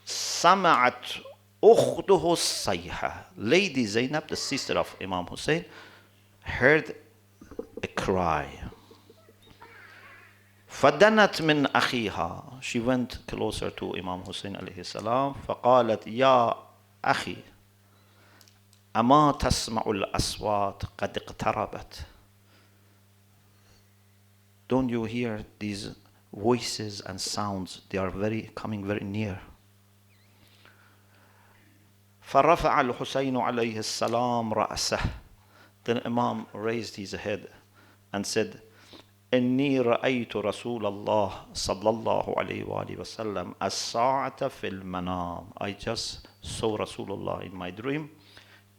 سمعت أخته الصيحة. Lady Zainab, the sister of Imam Hussein, heard a cry. فدنت من أخيها. She went closer to Imam Hussein alayhi salam. فقالت يا أخي أما تسمع الأصوات قد اقتربت. Don't you hear these voices and sounds? They are coming very near. فرفع الحسين عليه السلام رأسه. Then Imam raised his head and said, إني رأيت رسول الله صلى الله عليه وآله وسلم الساعة في المنام. I just saw Rasulullah in my dream,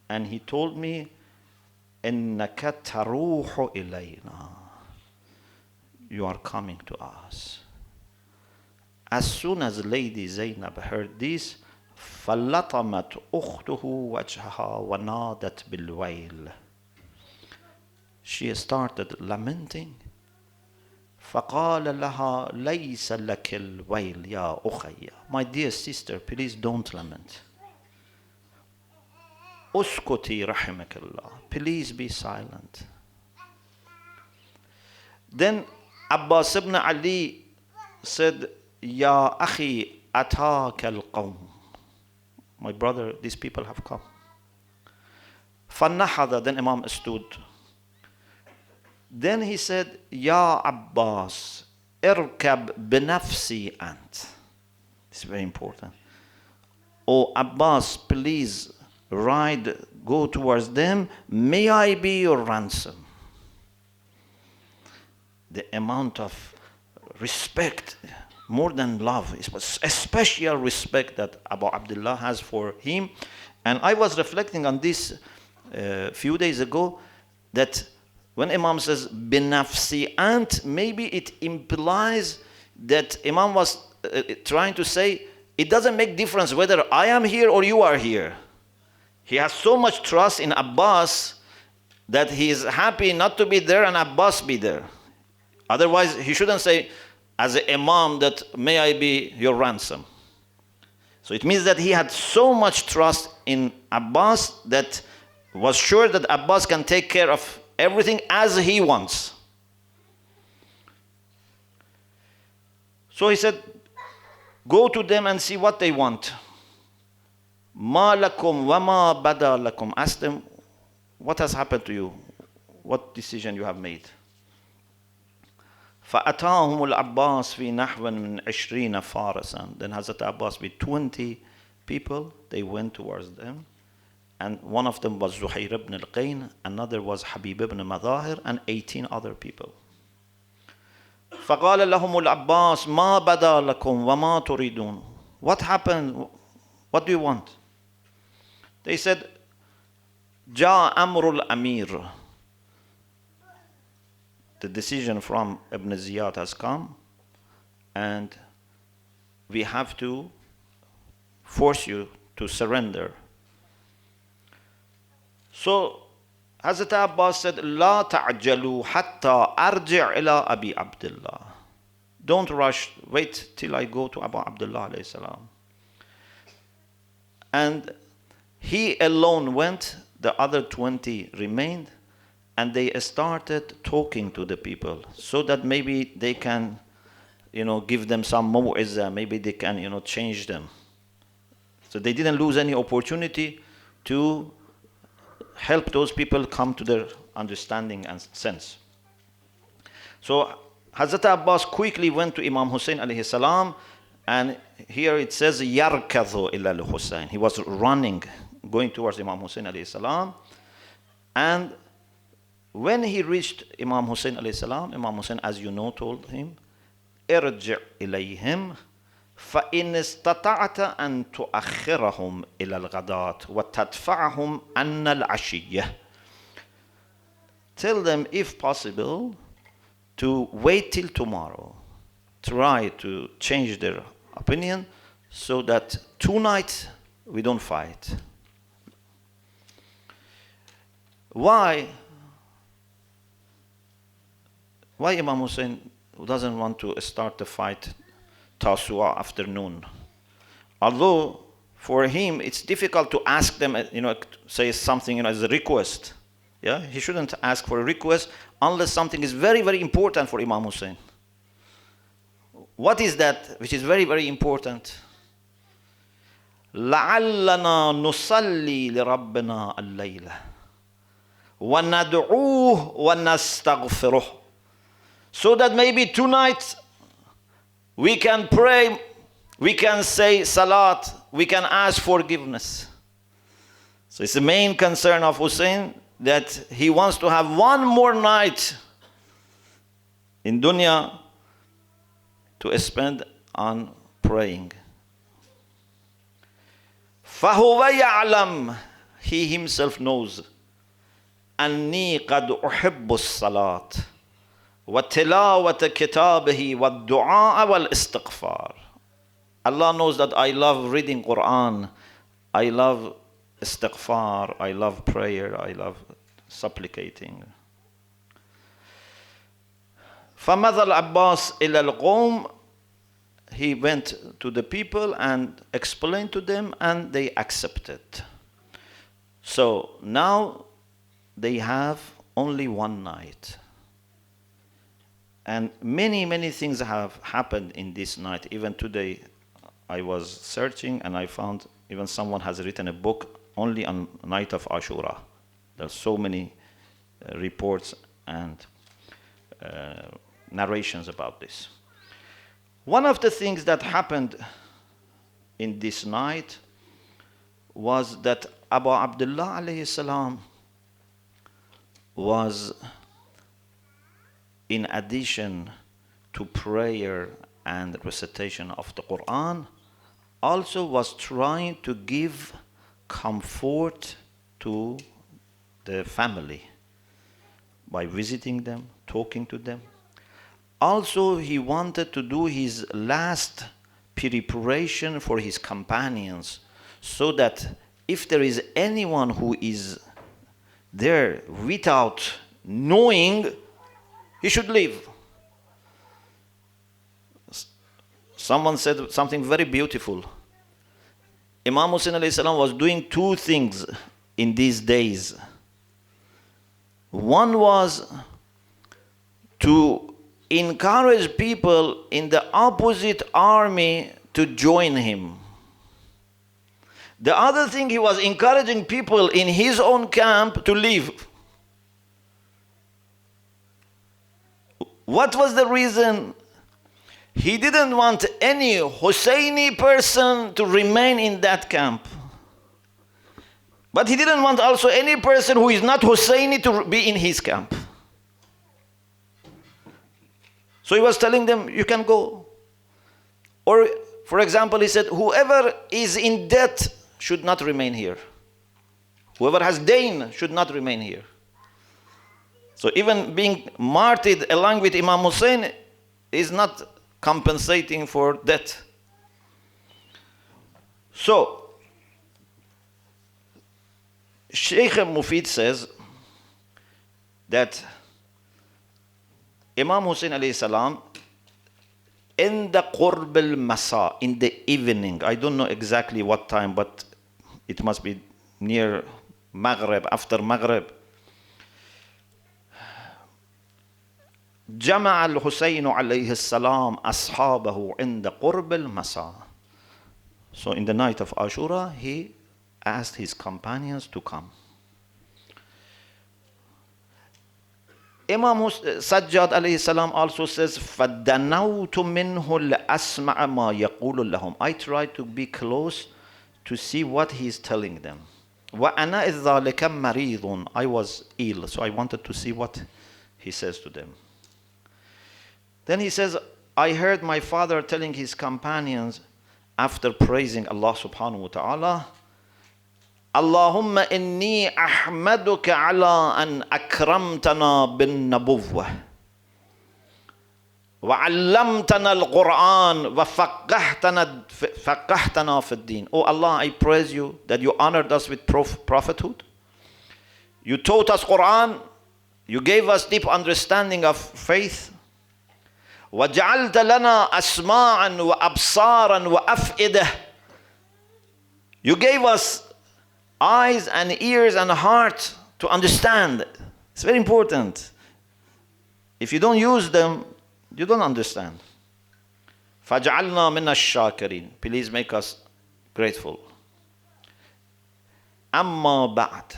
and he told me, إنك تروح إلينا. You are coming to us. As soon as Lady Zainab heard this, فلطمت أخته وجهها ونادت بالويل. She started lamenting. فقال لها ليس لك الويل يا أخي. My dear sister, please don't lament. أسكتي رحمك الله. Please be silent. Then Abbas ibn Ali said, يا أخي أتاك القوم. My brother, these people have come. فنحض. Then Imam stood. Then he said, Ya Abbas, irkab binafsi ant. This is very important. Oh Abbas, please ride, go towards them. May I be your ransom. The amount of respect, more than love, it was a special respect that Abu Abdullah has for him. And I was reflecting on this a few days ago. that when Imam says binafsi ant, maybe it implies that Imam was trying to say, it doesn't make difference whether I am here or you are here. He has so much trust in Abbas that he is happy not to be there and Abbas be there. Otherwise, he shouldn't say, as an Imam, that may I be your ransom. So it means that he had so much trust in Abbas that was sure that Abbas can take care of everything as he wants. So he said, go to them and see what they want. Ma lakum wa ma bada lakum. Ask them, what has happened to you? What decision you have made? فأتاهم العباس في نحو من 20 فارسا. Then Hazrat Abbas with 20 people, they went towards them. And one of them was Zuhair ibn al-Qayn, another was Habib ibn Madahir, and 18 other people. فقال لهم العباس ما بدا لكم وما تريدون. What happened? What do you want? They said, جاء أمر الأمير. The decision from Ibn Ziyad has come, and we have to force you to surrender. So Hazrat Abbas said, لا تعجلوا حتى أرجع إلى أبي عبد الله. Don't rush, wait till I go to Abu Abdullah alayhi salam. And he alone went, the other 20 remained, and they started talking to the people so that maybe they can, give them some mu'izah, maybe they can, change them. So they didn't lose any opportunity to help those people come to their understanding and sense. So Hazrat Abbas quickly went to Imam Hussein alayhi salam, and here it says yarkadhu ila al-Hussein. He was running, going towards Imam Hussein alayhi salam, and when he reached Imam Hussein alayhi salam, Imam Hussein, as you know, told him, irji' ilayhim فإن استطعت أن تؤخرهم إلى الغداة وتدفعهم عنا العشية. Tell them, if possible, to wait till tomorrow. Try to change their opinion so that tonight we don't fight. Why Imam Hussein doesn't want to start the fight Tasu'a afternoon? Although for him it's difficult to ask them, say something, as a request. Yeah, he shouldn't ask for a request unless something is very, very important for Imam Hussein. What is that which is very, very important? لَعَلَّنَا نُصَلِّي لِرَبِّنَا اللَّيْلَ وَنَدْعُوهُ وَنَسْتَغْفِرُهُ. So that maybe tonight we can pray, we can say salat, we can ask forgiveness. So it's the main concern of Hussein, that he wants to have one more night in dunya to spend on praying. فَهُوَ يَعْلَمْ. He himself knows. أَنِّي قَدْ أُحِبُّ الصَّلَاةِ وَتِلَاوَةَ كِتَابِهِ وَالدُّعَاءَ وَالْإِسْتِغْفَارِ. Allah knows that I love reading Quran, I love istighfar, I love prayer, I love supplicating. فَمَضَى الْعَبَّاسِ إِلَى الْقَوْمِ. He went to the people and explained to them, and they accepted. So now they have only one night. And many, many things have happened in this night. Even today I was searching and I found even someone has written a book only on night of Ashura. There's so many reports and narrations about this. One of the things that happened in this night was that Abu Abdullah alayhi salam was, in addition to prayer and recitation of the Quran, also was trying to give comfort to the family. by visiting them, talking to them. Also, he wanted to do his last preparation for his companions, so that if there is anyone who is there without knowing, he should leave. Someone said something very beautiful. Imam Hussein alayhi salam was doing two things in these days. One was to encourage people in the opposite army to join him. The other thing, he was encouraging people in his own camp to leave. What was the reason? He didn't want any Husseini person to remain in that camp. But he didn't want also any person who is not Husseini to be in his camp. So he was telling them, you can go. Or, for example, he said, whoever is in debt should not remain here. Whoever has dain should not remain here. So even being martyred along with Imam Hussein is not compensating for debt. So, Sheikh Mufid says that Imam Hussein alayhi salam, in the Qurb al-Masa, in the evening, I don't know exactly what time, but it must be near Maghrib, after Maghrib, جمع الحسين عليه السلام أصحابه عند قرب المساء. So in the night of Ashura, he asked his companions to come. Imam Sajjad alayhi salam also says, فَدَنَوْتُ مِنْهُ لَأَسْمَعَ مَا يَقُولُ لَهُمْ. I try to be close to see what he is telling them. وَأَنَا إِذْ ذَلِكَ مَرِيضٌ. I was ill, so I wanted to see what he says to them. Then he says, I heard my father telling his companions after praising Allah subhanahu wa ta'ala, Allahumma inni ahmaduka ala an akramtana bin nabuwwah wa allamtana al-Quran wa faqahtana fi ad-din. Oh Allah, I praise you that you honored us with prophethood. You taught us Quran. You gave us deep understanding of faith. وَجَعَلْتَ لَنَا أَسْمَاعًا وَأَبْصَارًا وَأَفْئِدَةً. You gave us eyes and ears and heart to understand. It's very important. If you don't use them, you don't understand. فَجَعَلْنَا مِنَ الشَّاكِرِينَ. Please make us grateful. أَمَّا بَعْدْ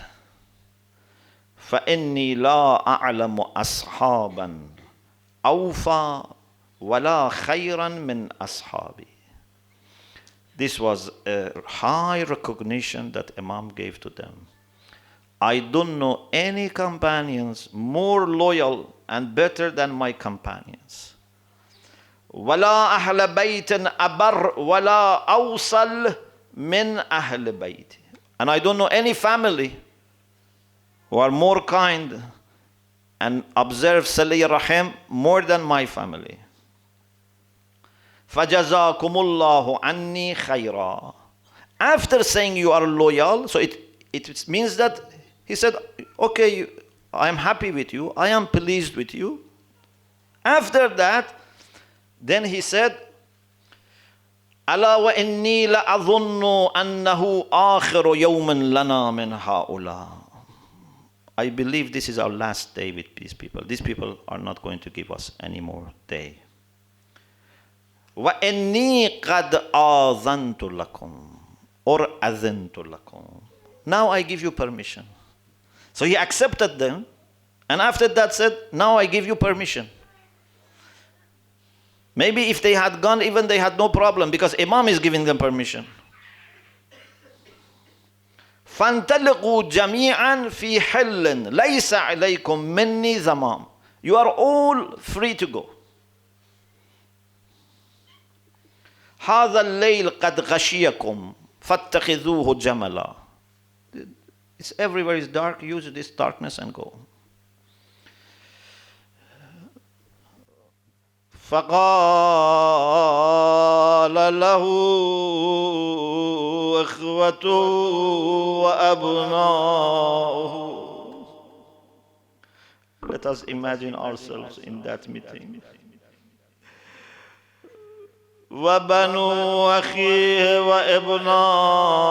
فَإِنِّي لَا أَعْلَمُ أَصْحَابًا أَوْفَى وَلَا خَيْرًا مِنْ أَصْحَابِي. This was a high recognition that Imam gave to them. I don't know any companions more loyal and better than my companions. وَلَا أَهْلَ بَيْتٍ أَبَرْ وَلَا أَوْصَلْ مِنْ أَهْلِ بَيْتِ. And I don't know any family who are more kind and observe Salih Rahim more than my family. فَجَزَاكُمُ اللَّهُ عَنِّي خَيْرًا. After saying you are loyal, so it means that he said, okay, I am happy with you, I am pleased with you. After that, then he said, أَلَا وَإِنِّي لَأَظُنُّ أَنَّهُ آخِرُ يَوْمٍ لَنَا مِنْ هَؤُلَاءِ. I believe this is our last day with these people. These people are not going to give us any more day. وَإِنِّي قَدْ آذَنْتُ لَكُمْ or أَذَنْتُ لَكُمْ. Now I give you permission. So he accepted them, and after that said, now I give you permission. Maybe if they had gone, even they had no problem, because Imam is giving them permission. فَانْتَلِقُوا جَمِيعًا فِي حِلٍّ لَيْسَ عَلَيْكُمْ مِنِّي ذَمَامٌ. You are all free to go. هَذَا اللَّيْلِ قَدْ غَشِيَكُمْ فَاتَّخِذُوهُ جَمَلًا. It's everywhere is dark, use this darkness and go. فقال له إخوته وأبناؤه. Let us imagine ourselves in that meeting. وبنو أخيه وابناء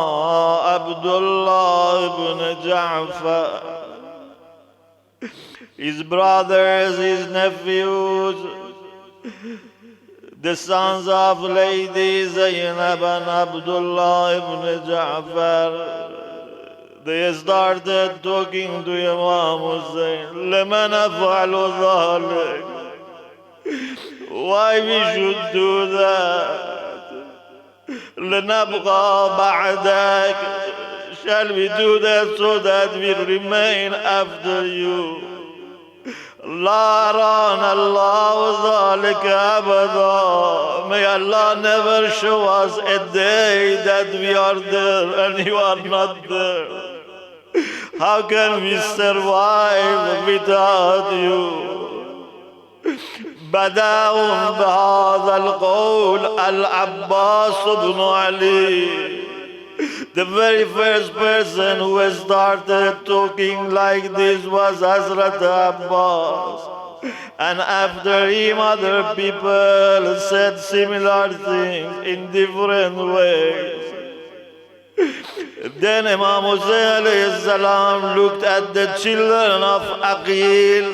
عبد الله بن جعفر, his brothers, his nephews, the sons of Lady Zainab and Abdullah ibn Ja'far, they started talking to Imam Hussein. لمن نفعل ذلك? Why we should do that? لنبقى بعدك. Shall we do that so that we remain after you? لا أرانا الله ذلك أبدا. May Allah never show us a day that we are there and you are not there. How can we survive without you? بدأهم بهذا القول العباس بن علي. The very first person who started talking like this was Hazrat Abbas. And after him other people said similar things in different ways. Then Imam Hussein alayhi salam looked at the children of Aqil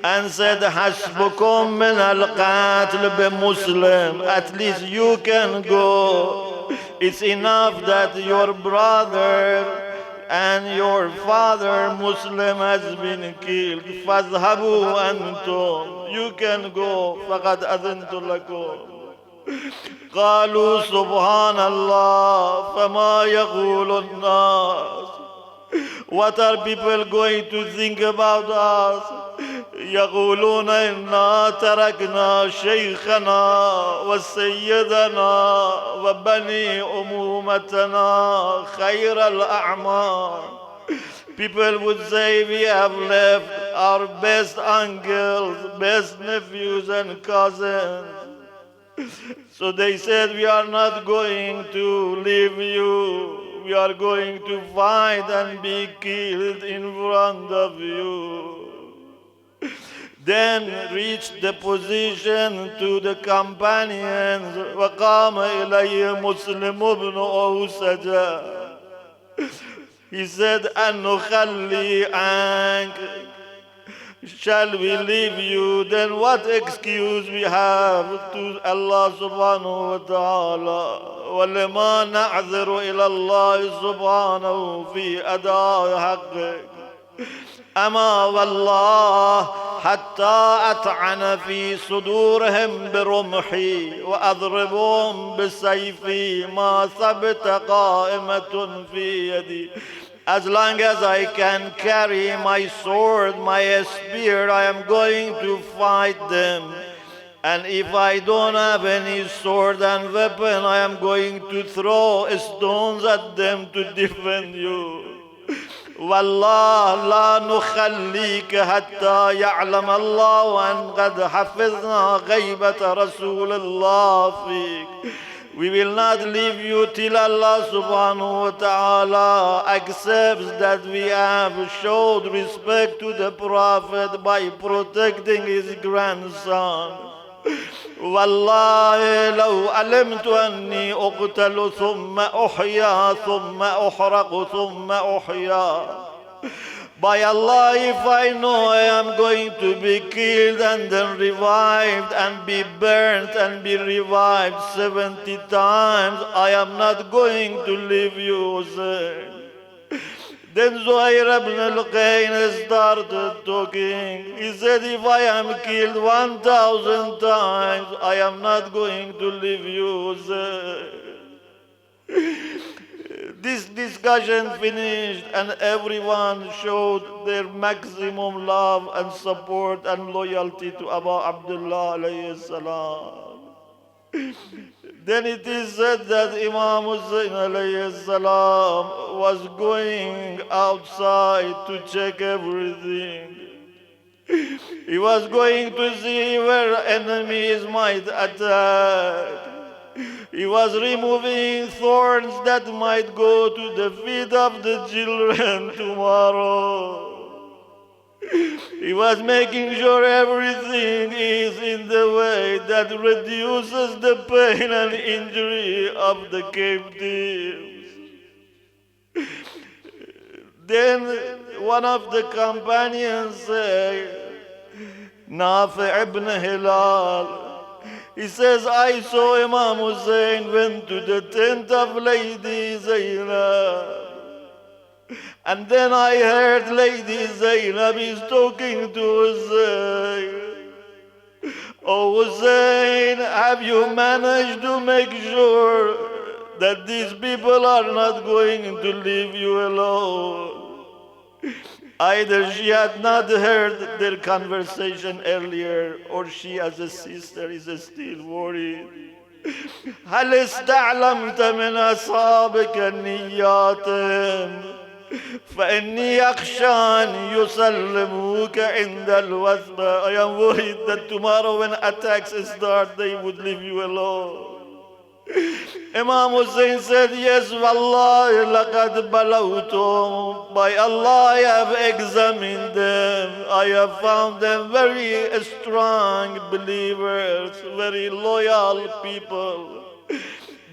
and said, Hasbukum min al-qatl bi-Muslim. At least you can go. It's enough that your brother and your father Muslim has been killed. فَاذْهَبُوا أَنْتُمْ. You can go. فَقَدْ أَذِنْتُ لَكُمْ. قالوا سبحان الله فما يقول الناس. What are people going to think about us? يقولون إنا تركنا شيخنا وسيدنا وبني أمومتنا خير الأعمار. People would say we have left our best uncles, best nephews and cousins. So they said, we are not going to leave you. We are going to fight and be killed in front of you. Then reached the position to the companions. وَقَامَ إِلَيْهِ مُسْلِمُ بْنُ أَوْسَجَ. He said, أَنُّخَلِّي عَنْكَ. Shall we leave you? Then what excuse we have to Allah subhanahu wa ta'ala? وَلِمَا نَعْذِرُ إِلَى اللَّهِ سُبْحَانَهُ فِي أَدَاءِ حَقِّهِ أما والله حتى أطعن في صدورهم برمحي وأضربهم بسيفي ما ثبت قائمة في يدي. As long as I can carry my sword, my spear, I am going to fight them. And if I don't have any sword and weapon, I am going to throw stones at them to defend you. والله لا نخليك حتى يعلم الله أن قد حفظنا غيبة رسول الله فيك. We will not leave you till Allah subhanahu wa ta'ala accepts that we have showed respect to the Prophet by protecting his grandson. والله لو علمت أني أقتل ثم أحيا ثم أحرق ثم أحيا. By Allah, if I know I am going to be killed and then revived and be burnt and be revived 70 times, I am not going to leave you, Hussein. Then Zuhair ibn al-Qayn started talking. He said, if I am killed 1,000 times, I am not going to leave you, Hussein. This discussion finished and everyone showed their maximum love and support and loyalty to Abu Abdullah alayhi salam. Then it is said that Imam Hussein alayhi salam was going outside to check everything. He was going to see where enemies might attack. He was removing thorns that might go to the feet of the children tomorrow. He was making sure everything is in the way that reduces the pain and injury of the captives. Then one of the companions said, Nafi ibn Hilal, he says, I saw Imam Hussein went to the tent of Lady Zainab. And then I heard Lady Zainab is talking to Hussein. Oh Hussein, have you managed to make sure that these people are not going to leave you alone? Either she had not heard their conversation earlier, or she as a sister is still worried. هل استعلمت من أصحابك نياتهم فإني أخشى أن يسلموك عند الوثبة. I am worried that tomorrow when attacks start, they would leave you alone. Imam Hussein said, yes, Wallahi, laqad balawtum. By Allah, I have examined them. I have found them very strong believers, very loyal people.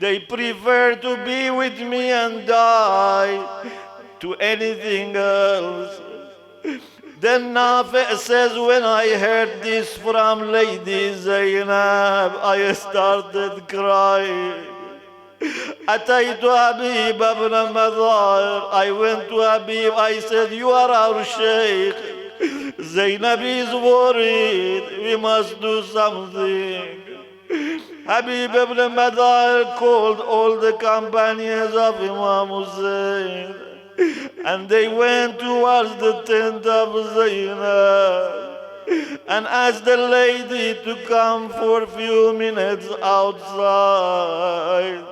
They prefer to be with me and die to anything else. Then Nafi says, when I heard this from Lady Zainab, I started crying. أتيت حبيب بن مظاهر. I went to Habib. I said, you are our Sheikh. Zainab is worried. We must do something. Habib ibn Madar called all the companions of Imam Hussein, and they went towards the tent of Zainab and asked the lady to come for a few minutes outside.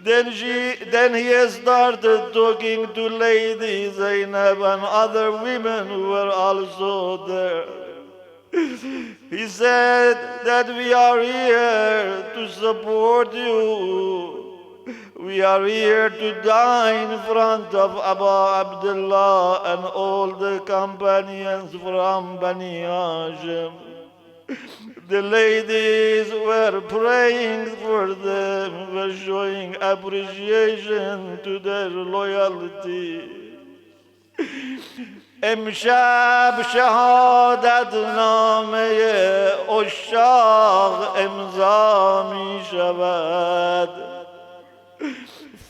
Then he started talking to Lady Zainab and other women who were also there. He said that we are here to support you. We are here to die in front of Abu Abdullah and all the companions from Bani Hashim. The ladies were praying for them, were showing appreciation to their loyalty. امشب شهادت نامه عشاق امضا می شود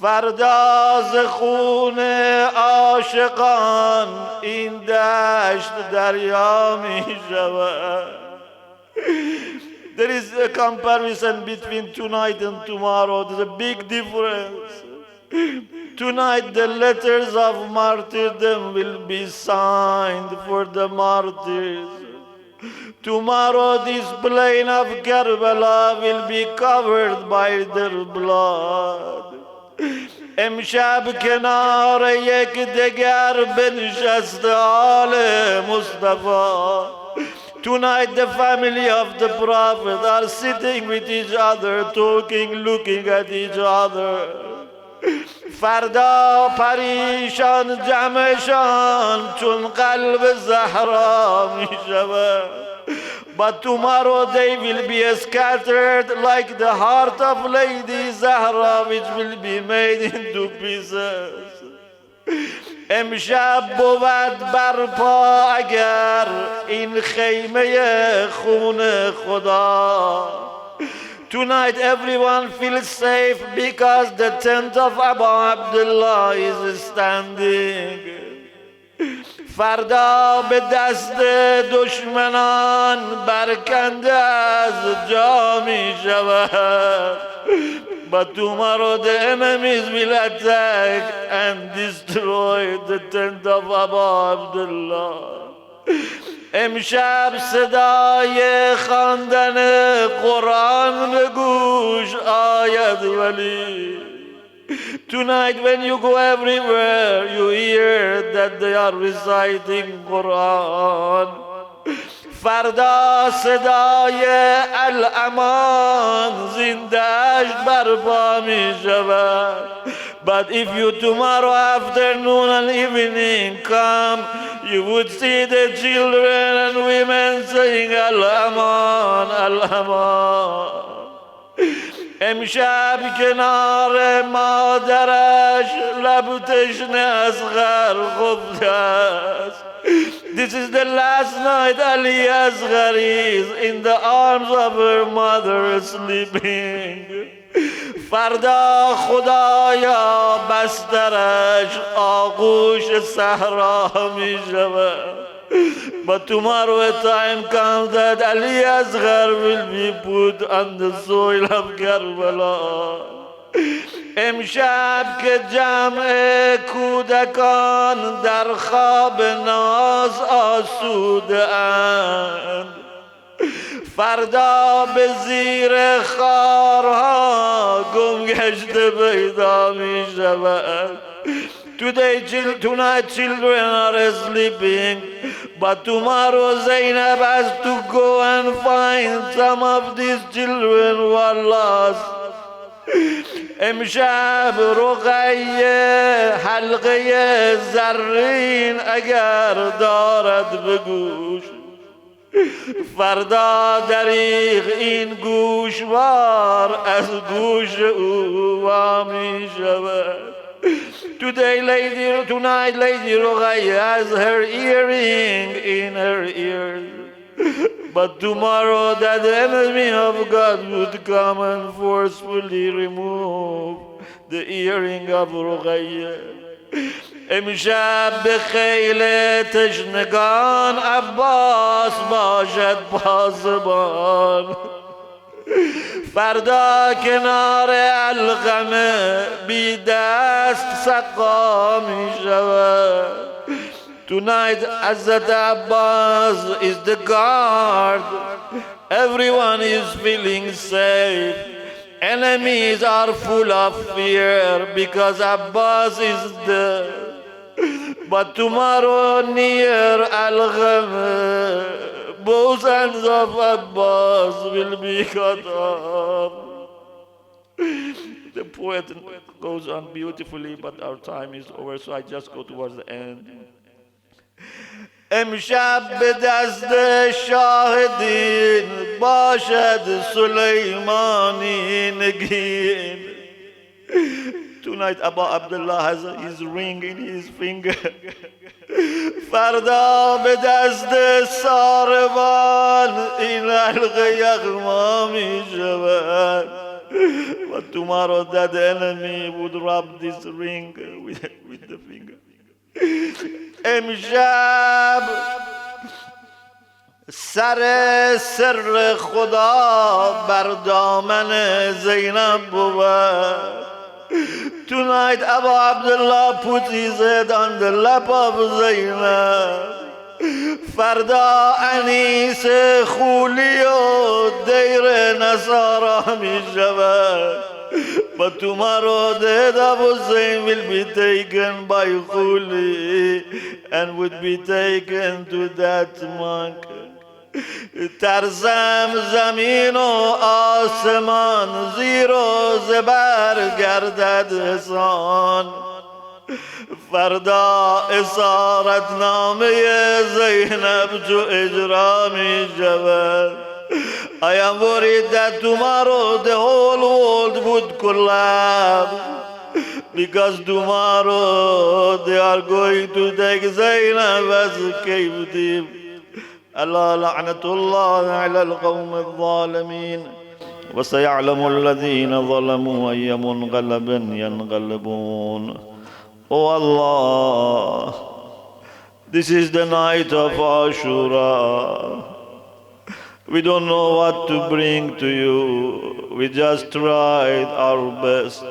فردا ز خون عاشقان این دشت دریا می شود. There is a comparison between tonight and tomorrow. There's a big difference. Tonight the letters of martyrdom will be signed for the martyrs. Tomorrow this plain of Karbala will be covered by their blood. امشب کنار یک دگر بنشست آل مصطفی. Tonight the family of the Prophet are sitting with each other, talking, looking at each other. فردا پریشان جمعشان چون قلب زهرا می شود. But tomorrow they will be scattered like the heart of Lady Zahra, which will be made into pieces. امشب بود برپا اگر این خیمه خون خدا. Tonight everyone feels safe because the tent of Abu Abdullah is standing. فردا به دست دشمنان برکنده از جا می شود. But tomorrow the enemies will attack and destroy the tent of Abu Abdullah. امشب صدای خواندن قرآن به گوش آید ولی. Tonight when you go everywhere you hear that they are reciting Quran. فردا صدای الامان زنده‌اش برپا می شود. But if you tomorrow afternoon and evening come, you would see the children and women saying Al-Aman, Al-Aman. امشب کنار مادرش لب تشنه اصغر خفته است. This is the last night Ali Asghar is in the arms of her mother sleeping. فردا خدایا بسترش آغوش صحرا می شود. But tomorrow a time comes that Ali Asghar will be put on the soil of Karbala. امشب که جمع کودکان در خواب ناز آسوده اند، فردا به زیر خارها گم گشته پیدا می شود. Tonight children are sleeping, but tomorrow Zainab has to go and find some of these children who are lost. امشب رقیه حلقه زرین اگر دارد به گوش، فردا دریغ این گوشوار از گوش او وامی شود. Tonight Lady Ruqayya has her earring in her ear. But tomorrow that the enemy of God would come and forcefully remove the earring of Ruqayya. امشب به خیل تشنگان عباس باشد پاسبان. فردا کنار القمه بی دست سقا می شود. Tonight Hazrat Abbas is the guard. Everyone is feeling safe. Enemies are full of fear because Abbas is there. But tomorrow near Al-Gham, both hands of Abbas will be cut off. The poet goes on beautifully, but our time is over, so I just go towards the end. امشب به دست شاهدین باشد سلیمانی نگین. Tonight Abu Abdullah has his ring in his finger. فردا به دست ساربان این حلقه یغما می شود. But tomorrow that enemy would rub this ring with the finger. امشب سر سر خدا بر دامن زینب بود. Tonight Abu Abdullah puts his head on the lap of Zainab. فردا انیس خولی و دیر نصارا می شود. But tomorrow the head of Hussein will be taken by Khuli and would be taken to that monk. ترسم زمین و آسمان زیر و زبر گردد حسان. فردا اسارت نامه زینب جو اجرا می شود. I am worried that tomorrow the whole world would collapse because tomorrow they are going to take Zainab as a captive. ألا لعنة الله على القوم الظالمين وسيعلم الذين ظلموا أي منقلب ينقلبون. Oh Allah, this is the night of Ashura. We don't know what to bring to you. We just tried our best.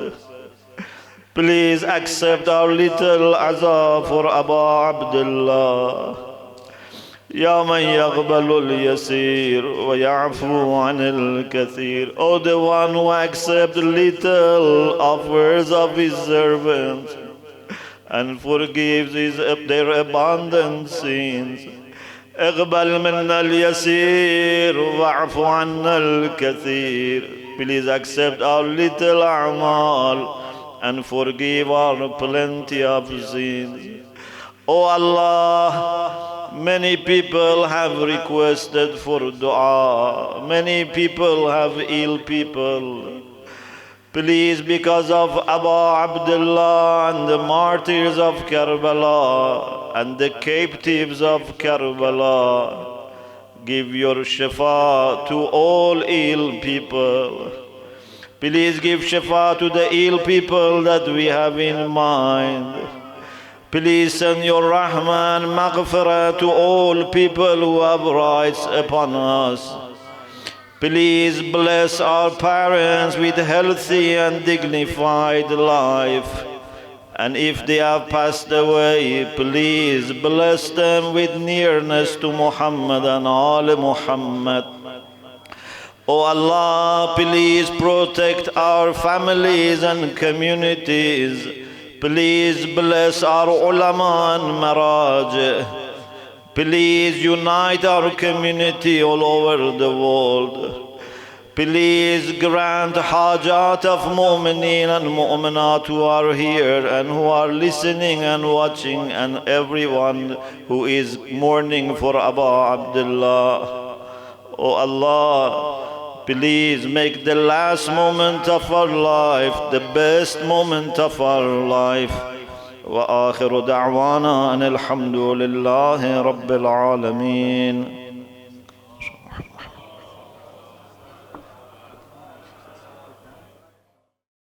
Please accept our little azab for Abu Abdullah. يا من يقبل اليسير ويعفو عن الكثير. Oh, the one who accepts little offers of his servants and forgives their abundant sins. اقبل منا اليسير واعف عنا الكثير. Please accept our little a'mal and forgive our plenty of sins. Oh Allah, many people have requested for dua. Many people have ill people. Please, because of Abu Abdullah and the martyrs of Karbala and the captives of Karbala, give your shifa to all ill people. Please give shifa to the ill people that we have in mind. Please send your rahman maghfirah to all people who have rights upon us. Please bless our parents with healthy and dignified life. And if they have passed away, please bless them with nearness to Muhammad and Al Muhammad. Oh Allah, please protect our families and communities. Please bless our ulama and maraj. Please unite our community all over the world. Please grant hajat of mu'mineen and mu'minat who are here and who are listening and watching, and everyone who is mourning for Abu Abdullah. Oh Allah, please make the last moment of our life the best moment of our life. وآخر دعوانا أن الحمد لله رب العالمين.